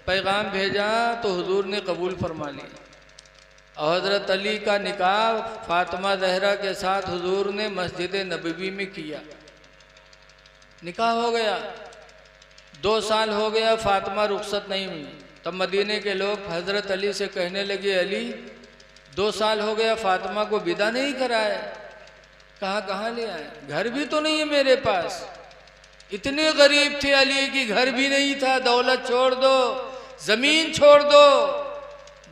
पैगाम भेजा तो हुजूर ने कबूल फरमा लिया, और हज़रत अली का निकाह फातिमा ज़हरा के साथ हुजूर ने मस्जिद नबवी में किया। निकाह हो गया, 2 साल हो गया, फातिमा रुखसत नहीं हुई। तब मदीने के लोग हज़रत अली से कहने लगे, अली 2 साल हो गया फातिमा को विदा नहीं कराया। कहाँ ले आए, घर भी तो नहीं है मेरे पास। इतने गरीब थे अली की घर भी नहीं था। दौलत छोड़ दो, ज़मीन छोड़ दो,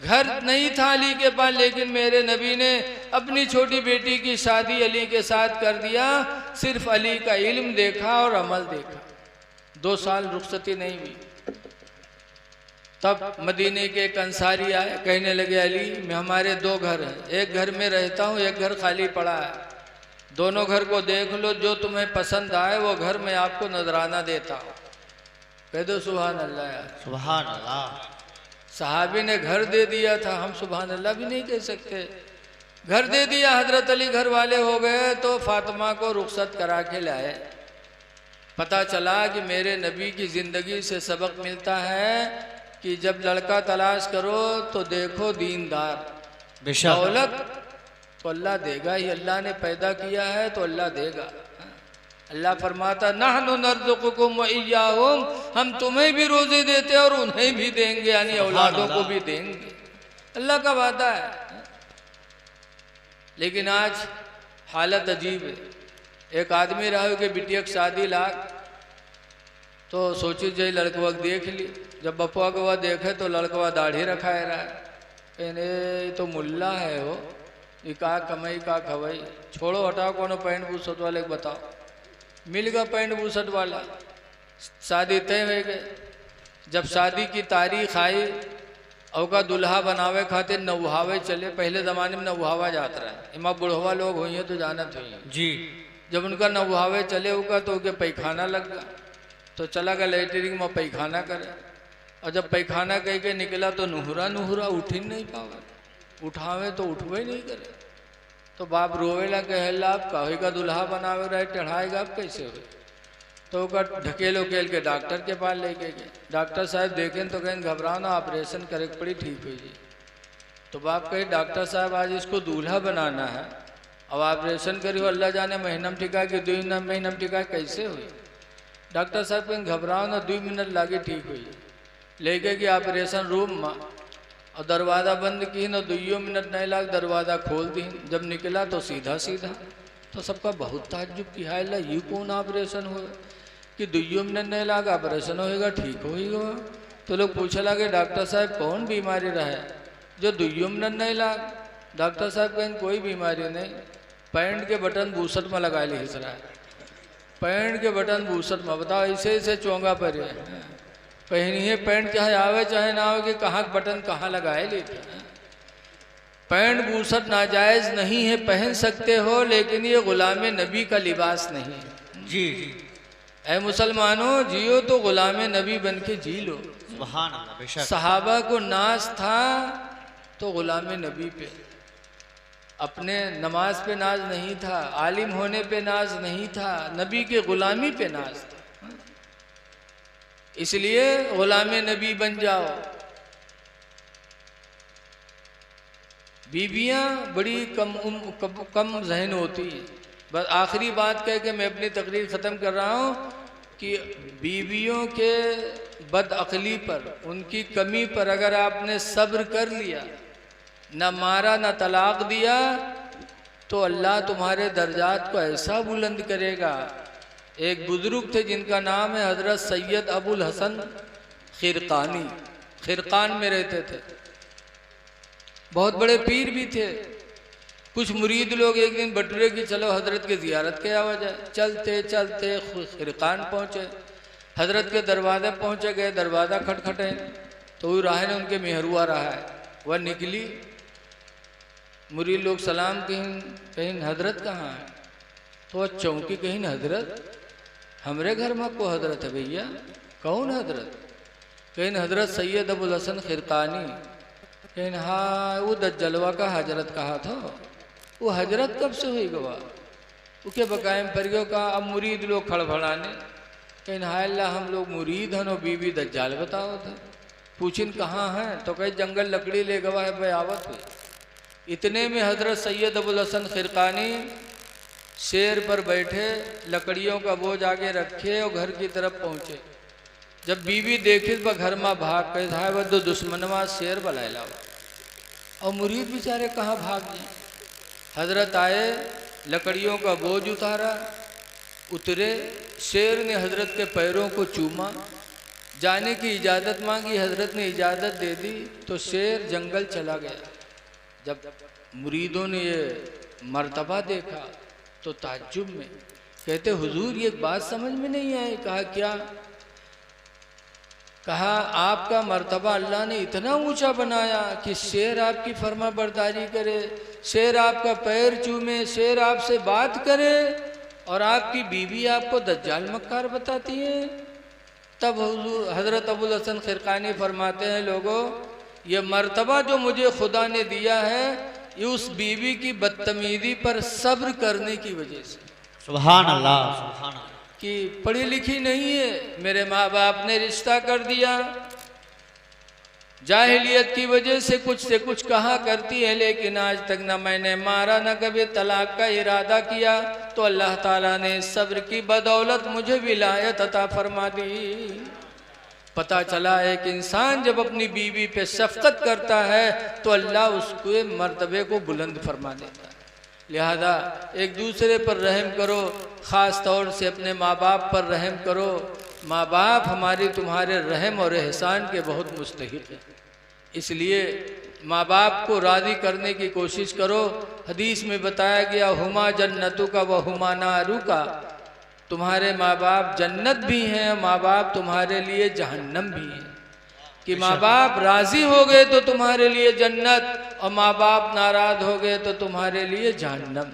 घर नहीं था अली के पास। लेकिन मेरे नबी ने अपनी छोटी बेटी की शादी अली के साथ कर दिया। सिर्फ अली का इल्म देखा और अमल देखा। 2 साल रुखसती नहीं हुई। तब मदीने के एक अंसारी आए, कहने लगे, अली मैं हमारे 2 घर हैं, एक घर में रहता हूँ, एक घर खाली पड़ा है। दोनों घर को देख लो, जो तुम्हें पसंद आए वो घर मैं आपको नजराना देता हूँ। कह दो सुभान अल्लाह यार, सुभान अल्लाह। सहाबी ने घर दे दिया था, हम सुभान अल्लाह भी नहीं कह सकते। घर दे दिया, हजरत अली घर वाले हो गए तो फातिमा को रुखसत करा के लाए। पता चला कि मेरे नबी की ज़िंदगी से सबक मिलता है कि जब लड़का तलाश करो तो देखो दीनदार। दौलत तो अल्लाह देगा ही, अल्लाह ने पैदा किया है तो अल्लाह देगा। अल्लाह फरमाता नहनु नर्ज़ुकुकुम व इय्याहुम, हम तुम्हें भी रोज़ी देते और उन्हें भी देंगे, यानी औलादों को भी देंगे। अल्लाह का वादा है। लेकिन आज हालत अजीब है। एक आदमी रहा कि बिटिया की शादी लाग, तो सोची जय लड़कवा देख ली। जब बपुआ को वह देखे तो लड़कवा दाढ़ी रखाए रहा है। कहने ये तो मुल्ला है वो, ये का कमाई का खवाई, छोड़ो हटाओ कोनो पैंट बूसट वाले को बताओ। मिल गया पैंट बूसट वाला, शादी तय हो गए। जब शादी की तारीख आई और का दुल्हा बनावे खातिर नौहावे चले। पहले ज़माने में नौहावा जाता रहा, इमा बुढ़वा लोग हुई हैं तो जानत हुई हैं जी। जब उनका नौहावे चले उनका तो उनके पैखाना लग गया, तो चला गया लेटरिन में पैखाना करे। और जब पैखाना कह के निकला तो नुहरा नुहरा उठ ही नहीं पावे, उठावे तो उठवे नहीं करे। तो बाप रोवेला कहेला आप कहे का दुल्हा बनावे रहे चढ़ाएगा आप कैसे हो। तो का ढकेल उकेल के डॉक्टर के पास लेके गए। डॉक्टर साहब देखें तो कहें घबराओ ना, ऑपरेशन करे पड़ी ठीक हुई जी। तो बाप कहे डॉक्टर साहब आज इसको दूल्हा बनाना है, अब ऑपरेशन करियो अल्लाह जाने महीना में टिका कि 2 महीना में टिका कैसे हुई। डॉक्टर साहब कहें घबराओ ना, 2 मिनट लागे ठीक हुई। लेके कि ऑपरेशन रूम में और दरवाज़ा बंद की न 2 मिनट नहीं लाग दरवाज़ा खोल दी। जब निकला तो सीधा सीधा। तो सबका बहुत ताज्जुब किया है, ये कौन ऑपरेशन हो कि 2 मिनट नहीं लागा ऑपरेशन होएगा ठीक होएगा। तो लोग पूछे लगे डॉक्टर साहब कौन बीमारी रहे जो 2 मिनट नहीं लाग। डॉक्टर साहब कहें कोई बीमारी नहीं, पैंट के बटन बूसट में लगा ली हिस रहा है। पैंट के बटन बूसट में, बताओ ऐसे ऐसे चोंगा पर है। पहनिए पैंट चाहे आवे चाहे ना आवे कि कहाँ बटन कहाँ लगाए लेते हैं। पैंट बूसट नाजायज़ नहीं है, पहन सकते हो, लेकिन ये गुलाम नबी का लिबास नहीं है। जी। ऐ मुसलमानों जियो तो गुलाम नबी बन के जी लो। सुभान अल्लाह। बेशक सहाबा को नाज था तो गुलाम नबी पे, अपने नमाज पे नाज नहीं था, आलिम होने पे नाज नहीं था, नबी के गुलामी पे नाज था। इसलिए गुलाम नबी बन जाओ। बीबियां बड़ी कम जहन होती हैं। बस आखिरी बात कह के मैं अपनी तकरीर ख़त्म कर रहा हूँ कि बीवियों के बदअक़ली पर, उनकी कमी पर अगर आपने सब्र कर लिया, न मारा न तलाक दिया, तो अल्लाह तुम्हारे दर्जात को ऐसा बुलंद करेगा। एक बुज़ुर्ग थे जिनका नाम है हज़रत सैयद अबुल हसन खिरकानी, खिरकान में रहते थे, बहुत बड़े पीर भी थे। कुछ मुरीद लोग एक दिन बटुरे की चलो हजरत की ज़ियारत के आवाज़ है। चलते चलते खिरकान पहुँचे, हजरत के दरवाज़े पहुँचे गए, दरवाज़ा खटखटे तो वो राह ने उनके मेहरुआ रहा है, वह निकली। मुरीद लोग सलाम कहीं हजरत कहाँ है, तो वह चौंकी कहीं हजरत हमरे घर में को हजरत है भैया, कौन हजरत? कहीं हजरत सैयद अबुल हसन खिरकानी। कहीं हाँ वो दज्जलवा का हजरत कहा था, वो हजरत कब से हुई गवा उसके बकायम परियों का। अब मुरीद लोग खड़बड़ाने, कहीं हाय अल्लाह हम लोग मुरीद हैं, बीवी दज्जाल बताओ था। पूछिन कहाँ हैं, तो कहीं जंगल लकड़ी ले गवा है बयावत हुई। इतने में हजरत सैयद अबुल हसन खिरकानी शेर पर बैठे लकड़ियों का बोझ आगे रखे और घर की तरफ पहुँचे। जब बीवी देखी तो घर में भाग गए, था वह दो दुश्मनवा शेर बलायला और मुरीद बेचारे कहाँ भाग गए। हजरत आए, लकड़ियों का बोझ उतारा, उतरे, शेर ने हजरत के पैरों को चूमा, जाने की इजाज़त मांगी, हजरत ने इजाज़त दे दी तो शेर जंगल चला गया। जब मुरीदों ने ये मर्तबा देखा तो ताज्जुब में कहते हुजूर ये बात समझ में नहीं आई। कहा क्या? कहा आपका मर्तबा अल्लाह ने इतना ऊंचा बनाया कि शेर आपकी फर्मा बरदारी करे, शेर आपका पैर चूमे, शेर आपसे बात करे और आपकी बीवी आपको दज्जाल मक्कार बताती है। तब हुजूर हज़रत अबुल हसन खिरकानी फरमाते हैं लोगों ये मर्तबा जो मुझे खुदा ने दिया है ये उस बीवी की बदतमीजी पर सब्र करने की वजह से। सुभान अल्लाह, सुभान अल्लाह। कि पढ़ी लिखी नहीं है, मेरे माँ बाप ने रिश्ता कर दिया, जाहिलियत की वजह से कुछ कहा करती है, लेकिन आज तक न मैंने मारा न कभी तलाक का इरादा किया, तो अल्लाह ताला ने सब्र की बदौलत मुझे विलायत अता फरमा दी। पता चला एक इंसान जब अपनी बीवी पे शफकत करता है तो अल्लाह उसके मर्तबे को बुलंद फरमा देता है। लिहाजा एक दूसरे पर रहम करो, ख़ास तौर से अपने माँ बाप पर रहम करो। माँ बाप हमारे तुम्हारे रहम और एहसान के बहुत मुस्तहिक हैं, इसलिए माँ बाप को राज़ी करने की कोशिश करो। हदीस में बताया गया हुमा जन्नतु का व हुमा नारू का, तुम्हारे माँ बाप जन्नत भी हैं, माँ बाप तुम्हारे लिए जहन्नम भी हैं। कि माँ बाप राज़ी हो गए तो तुम्हारे लिए जन्नत, और माँ बाप नाराज़ हो गए तो तुम्हारे लिए जहन्नम।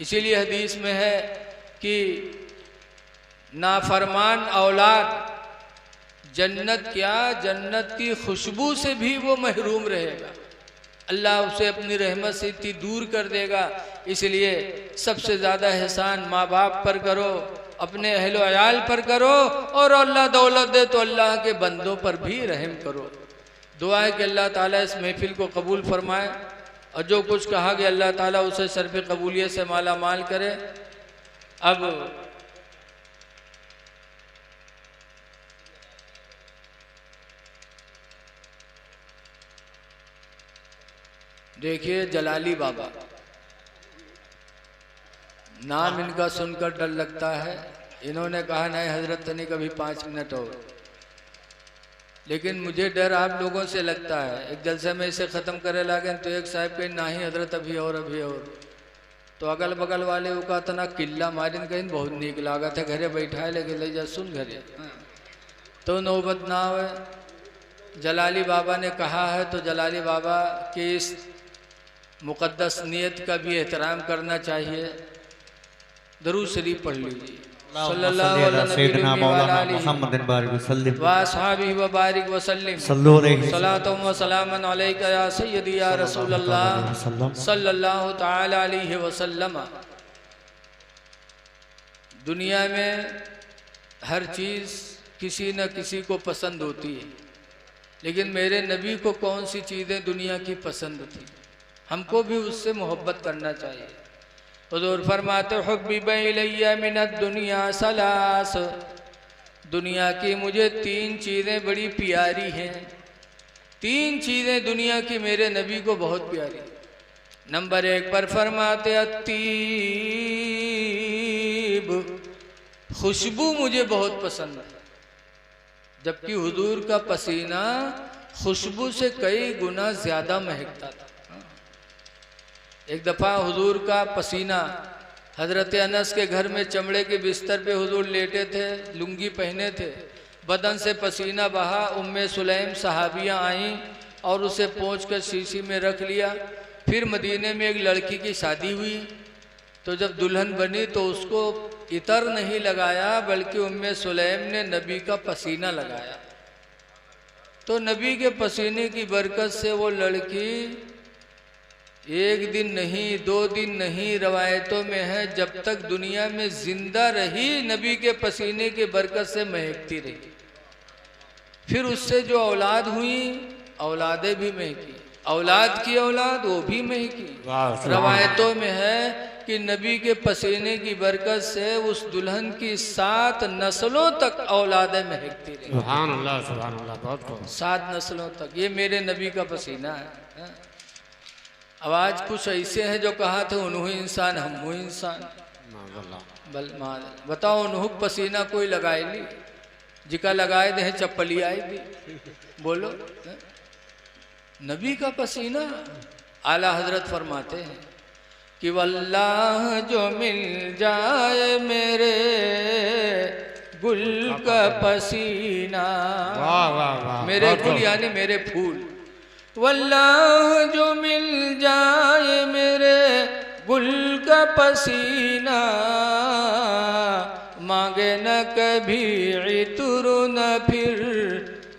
इसीलिए हदीस में है कि नाफरमान औलाद जन्नत क्या, जन्नत की खुशबू से भी वो महरूम रहेगा, अल्लाह उसे अपनी रहमत से इतनी दूर कर देगा। इसलिए सबसे ज़्यादा एहसान माँ बाप पर करो, अपने अहलो अयाल पर करो, और अल्लाह दौलत दे तो अल्लाह के बंदों पर भी रहम करो। दुआ है कि अल्लाह ताला इस महफिल को कबूल फरमाए, और जो कुछ कहा कि अल्लाह ताला उसे शर्फ कबूलियत से माला माल करे। अब देखिए जलाली बाबा, नाम इनका सुनकर डर लगता है। इन्होंने कहा नहीं हजरत तनी कभी 5 मिनट और, लेकिन मुझे डर आप लोगों से लगता है। एक जलसे में इसे ख़त्म करे लागे तो एक साहब कहीं ना ही हजरत अभी और अभी और, तो अगल बगल वाले का तना किल्ला मारिन कहीं बहुत नीक लागत है, घरे बैठा है लेकिन ले जा सुन घरे, तो नौबत ना आवे। जलाली बाबा ने कहा है तो जलाली बाबा की इस मुक़द्दस नियत का भी एहतराम करना चाहिए। दरूद शरीफ पढ़ लीजिए। सल्लल्लाहु अलैहि वसल्लम सलातो व सलामन अलैका या सय्यदी या रसूल अल्लाह सल्लल्लाहु तआला अलैहि वसल्लम। दुनिया में हर चीज़ किसी न किसी को पसंद होती है, लेकिन मेरे नबी को कौन सी चीज़ें दुनिया की पसंद थी, हमको भी उससे मोहब्बत करना चाहिए। हुज़ूर फरमाते हुब्बिबा इलैया मिनद दुनिया सलास, दुनिया की मुझे 3 चीज़ें बड़ी प्यारी हैं। 3 चीज़ें दुनिया की मेरे नबी को बहुत प्यारी। नंबर 1 पर फरमाते अत्तीब, खुशबू मुझे बहुत पसंद है, जबकि हुजूर का पसीना खुशबू से कई गुना ज़्यादा महकता था। एक दफ़ा हुजूर का पसीना, हज़रत अनस के घर में चमड़े के बिस्तर पे हुजूर लेटे थे, लुंगी पहने थे, बदन से पसीना बहा। उम्मे सुलैम सहाबियाँ आईं और उसे पोंछ कर शीशी में रख लिया। फिर मदीने में एक लड़की की शादी हुई, तो जब दुल्हन बनी तो उसको इतर नहीं लगाया, बल्कि उम्मे सुलैम ने नबी का पसीना लगाया। तो नबी के पसीने की बरकत से वो लड़की 1 दिन नहीं 2 दिन नहीं, रवायतों में है जब तक दुनिया में जिंदा रही नबी के पसीने की बरकत से महकती रही। फिर उससे जो औलाद हुई, औलादें भी महकी, औलाद की औलाद वो भी महकी। रवायतों में है कि नबी के पसीने की बरकत से उस दुल्हन की 7 नस्लों तक औलादें महकती रही। सुभान अल्लाह, सुभान अल्लाह, बहुत 7 नस्लों तक। ये मेरे नबी का पसीना है। अब आज कुछ ऐसे हैं जो कहा थे उन्होंने इंसान हम इंसान, बताओ उन्होंने पसीना कोई लगाए नहीं, जिका लगाए दे चप्पली आई भी, बोलो नबी का पसीना। आला हजरत फरमाते हैं कि वल्लाह जो मिल जाए मेरे गुल का पसीना, मेरे गुल यानी मेरे फूल, वल्लाह जो मिल जाए मेरे गुल का पसीना, मांगे न कभी इतर न फिर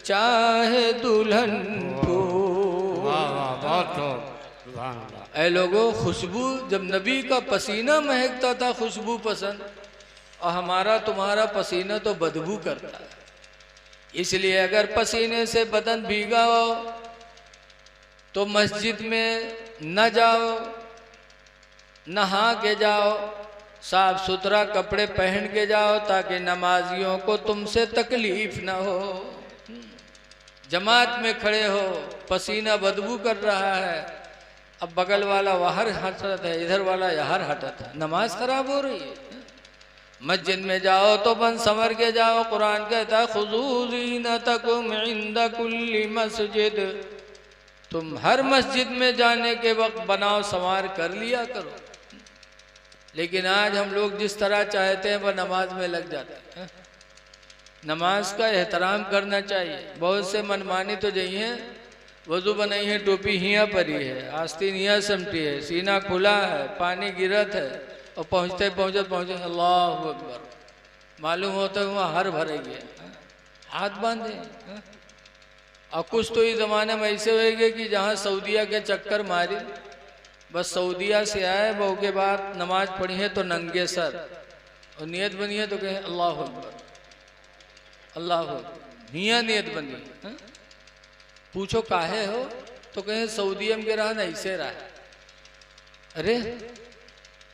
चाहे दुल्हन को। ऐ लोगों, खुशबू, जब नबी का पसीना महकता था खुशबू पसंद, और हमारा तुम्हारा पसीना तो बदबू करता है। इसलिए अगर पसीने से बदन भीगा हो तो मस्जिद में न जाओ, नहा के जाओ, साफ सुथरा कपड़े पहन के जाओ, ताकि नमाजियों को तुमसे तकलीफ न हो। जमात में खड़े हो, पसीना बदबू कर रहा है, अब बगल वाला वहर हटता है, इधर वाला यहर हटता है, नमाज खराब हो रही है। मस्जिद में जाओ तो बन संवर के जाओ। कुरान कहता है खुज़ू ज़ीनतकुम इंद कुल्ली मस्जिद, तुम हर मस्जिद में जाने के वक्त बनाओ संवार कर लिया करो। लेकिन आज हम लोग जिस तरह चाहते हैं वह नमाज में लग जाते हैं। नमाज का एहतराम करना चाहिए। बहुत से मनमानी तो यही है, वजू बनाई है, टोपी हिया परी है, आस्तीन हिया समटी है, सीना खुला है, पानी गिरत है, और पहुँचते पहुँचे अल्लाह अकबर, मालूम होता है वहाँ हर भरेंगे, हाथ बांधे। और कुछ तो इस ज़माने में ऐसे होएंगे कि जहाँ सऊदिया के चक्कर मारे, बस सऊदिया से आए बहू के बाद नमाज पढ़ी है तो नंगे सर, और नियत बनी है तो कहें अल्लाह अकबर, अल्लाह अकबर, हिया नियत बनी। पूछो काहे हो तो कहें सऊदियम के रहा ऐसे रहा। अरे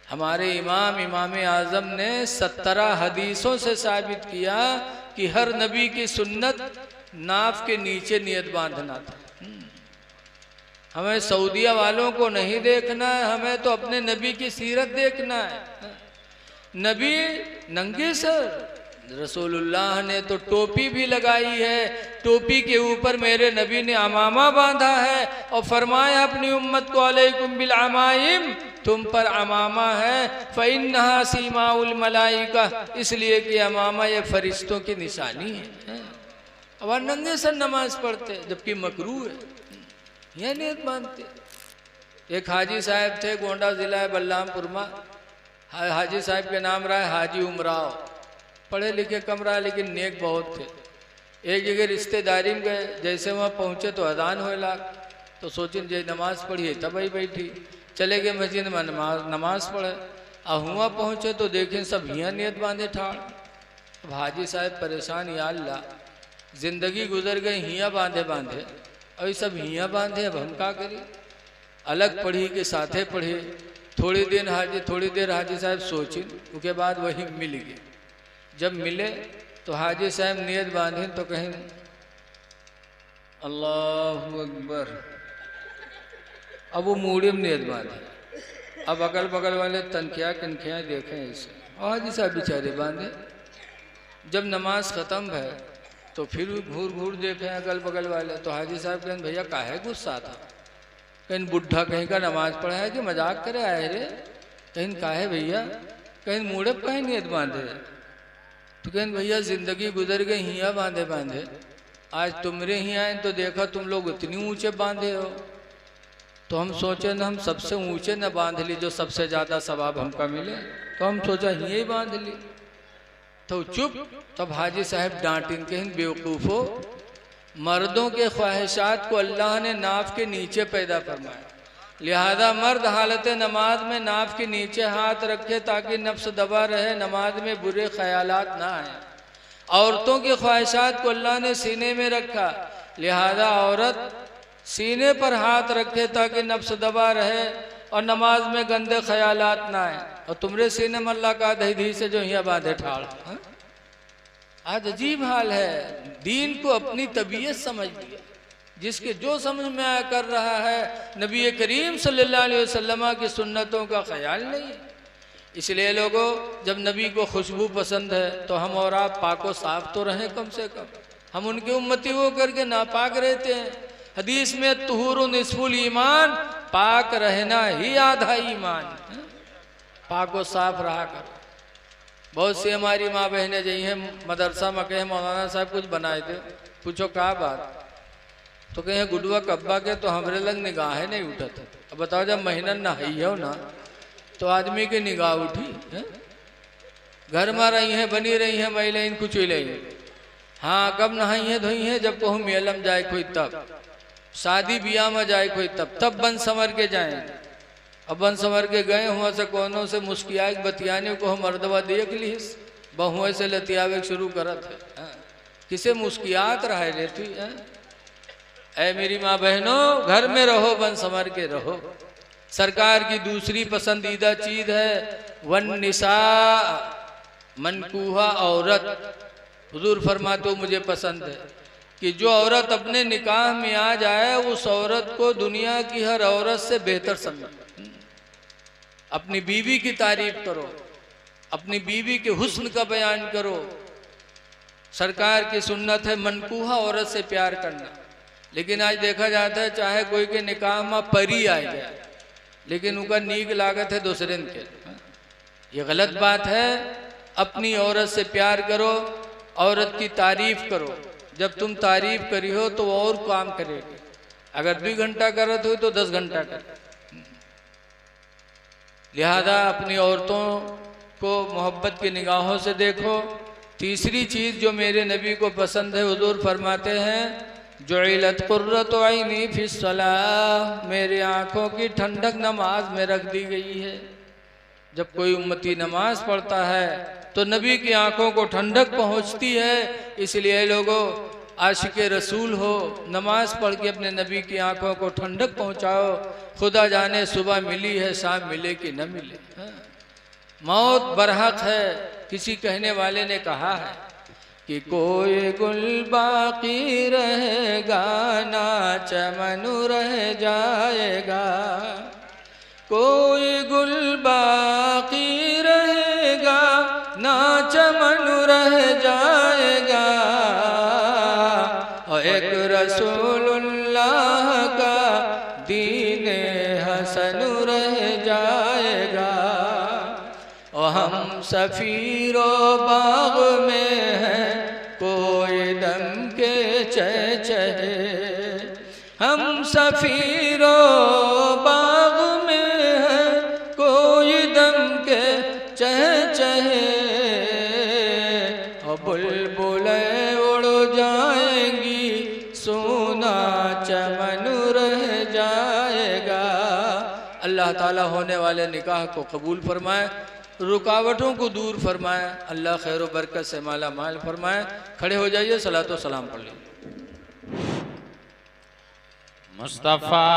हमारे इमाम आज़म ने 17 हदीसों से साबित किया कि हर नबी की सुन्नत नाफ के नीचे नियत बांधना था। हमें सऊदिया वालों को नहीं देखना है, हमें तो अपने नबी की सीरत देखना है। नबी नंगे सर, रसूलुल्लाह ने तो टोपी भी लगाई है, टोपी के ऊपर मेरे नबी ने अमामा बांधा है और फरमाया अपनी उम्मत को अलैकुम बिल अमाइम, तुम पर अमामा है, फ़इन्नहा सीमाउल मलाइका, इसलिए कि अमामा ये फरिश्तों की निशानी है। अब नंगे सर नमाज पढ़ते जबकि मकरूह है, यह नियत मानते। एक हाजी साहब थे, गोंडा जिला है बलरामपुर में, हाजी साहब के नाम रहा है हाजी उमराव, पढ़े लिखे कम रहा लेकिन नेक बहुत थे। एक जगह रिश्तेदारी में गए, जैसे वहाँ पहुँचे तो अजान होए लाग, तो सोचे जे नमाज पढ़िए तब ही बैठी, चले गए मस्जिद में नमाज पढ़े। और हुआ पहुँचे तो देखें सब हिया नियत बांधे ठाड़। अब हाजी साहब परेशान, या अल्लाह जिंदगी गुजर गई हिया बांधे बांधे, और सब हिया बांधे, अब हम क्या करें। अलग पढ़ी के साथे पढ़े, थोड़ी देर हाजी साहब सोचे, उसके बाद वही मिल गए। जब मिले तो हाजी साहब नियत बांधे तो कहें अल्लाह अकबर, अब वो मूड़ी में नियत बांधे। अब अगल बगल वाले तनखिया कनखिया देखें ऐसे, हाजी साहब बेचारे बांधे। जब नमाज ख़त्म है तो फिर घूर घूर देखें अगल बगल वाले, तो हाजी साहब कहें भैया काहे गुस्सा था। कहीं बुढ़ा कहीं का नमाज पढ़ा है कि मजाक करे आए रे, कहीं काहे भैया, कहीं मूड़े पर कहीं नियत बांधे। तो कहें भैया जिंदगी गुजर गई हिया बांधे बांधे, आज तुमरे ही आए तो देखा तुम लोग इतनी ऊंचे बांधे हो, तो हम सोचे न हम सबसे ऊंचे न बांध ली जो सबसे ज़्यादा सवाब हमका मिले, तो हम सोचा यही बांध ली। तो चुप। तब हाजी साहब डांटिन, कहें बेवकूफ़ो, मर्दों के ख्वाहिशात को अल्लाह ने नाफ के नीचे पैदा फरमाया, लिहाजा मर्द हालत नमाज में नाफ के नीचे हाथ रखे ताकि नफ्स दबा रहे, नमाज में बुरे ख्यालात ना आए। औरतों की ख्वाहिशात को अल्लाह ने सीने में रखा, लिहाजा औरत सीने पर हाथ रखे ताकि नफ्स दबा रहे और नमाज में गंदे ख्यालात ना आए। और तुमरे सीने में अल्लाह का दही से जो यहाँ बांधे ठाड़। आज अजीब हाल है, दीन को अपनी तबीयत समझ लिया, जिसके जो समझ में आया कर रहा है, नबी करीम सल्लल्लाहु अलैहि वसल्लम की सुन्नतों का ख्याल नहीं। इसलिए लोगों, जब नबी को खुशबू पसंद है तो हम और आप पाको साफ तो रहें कम से कम। हम उनकी उम्मती हो करके नापाक रहते हैं। हदीस में तुहूर निस्फुल ईमान, पाक रहना ही आधा ईमान। पाको साफ रहा करो। बहुत सी हमारी माँ बहनें जई हैं मदरसा में, कहे मौलाना साहब कुछ बनाए थे, पूछो क्या बात, तो कहे गुडुआ कब्बा के तो हमरे लग निगाह नहीं उठत। अब बताओ जब महीना नहाई हो ना तो आदमी की निगाह उठी है? घर में रही हैं, बनी रही हैं महिलाएं कुछ ही नहीं। हाँ कब नहाई है धोई है, जब कहूँ मेलम जाए कोई तब, शादी ब्याह में जाए कोई तब बन संवर के जाए। अब बन संवर के गए हुआ से कोनों से मुस्किया बतियाने को मर्दवा देख ली, बहुओं से लतियावे शुरू करत है। किसे मुस्कियात रहा रहती है। ऐ मेरी माँ बहनों, घर में रहो, बन संवर के रहो। सरकार की दूसरी पसंदीदा चीज है वन निसा, मनकूहा औरत। हुजूर फरमाते हो मुझे पसंद है कि जो औरत अपने निकाह में आ जाए उस औरत को दुनिया की हर औरत से बेहतर समझो। अपनी बीवी की तारीफ करो, अपनी बीवी के हुस्न का बयान करो। सरकार की सुन्नत है मनकूहा औरत से प्यार करना, लेकिन आज देखा जाता है चाहे कोई के निकाह में परी आ जाए लेकिन उनका नीक लागत है दूसरे के। ये गलत बात है। अपनी औरत से प्यार करो, औरत की तारीफ करो। जब तुम तारीफ करी हो तो वो और काम करेगी। अगर 2 घंटा करत हो तो 10 घंटा कर। लिहाजा अपनी औरतों को मोहब्बत की निगाहों से देखो। तीसरी चीज जो मेरे नबी को पसंद है, हुजूर फरमाते हैं जुइलत कुर्रतु ऐनी फिस्सलाह, मेरी आंखों की ठंडक नमाज में रख दी गई है। जब कोई उम्मती नमाज पढ़ता है तो नबी की आंखों को ठंडक पहुंचती है। इसलिए लोगों, आशिक रसूल हो, नमाज पढ़ के अपने नबी की आंखों को ठंडक पहुंचाओ। खुदा जाने सुबह मिली है, शाम मिले कि न मिले। मौत बरहक है। किसी कहने वाले ने कहा है कि कोई गुल बाकी रहेगा ना चमन रह जाएगा, कोई गुल बाकी रहेगा ना चमन रह जाएगा, और एक रसूलुल्लाह का दीने हसन रह जाएगा। और हम सफीरो बाग में हैं कोई दम के चहचहे, हम सफीरो बाग में हैं कोई दम के चहचहे, और बुलबुलें उड़ जाएंगी सोना चमन रह जाएगा। अल्लाह ताला होने वाले निकाह को कबूल फरमाए, रुकावटों को दूर फरमाए, अल्लाह खैर व बरकत से माला माल फरमाए। खड़े हो जाइए, सलातो सलाम पढ़ लीजिए। मुस्तफ़ा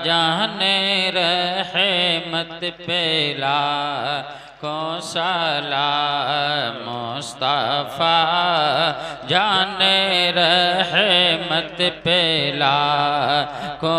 जाने रहमत पेला को सलाम, मुस्तफ़ा जाने रहमत पेला को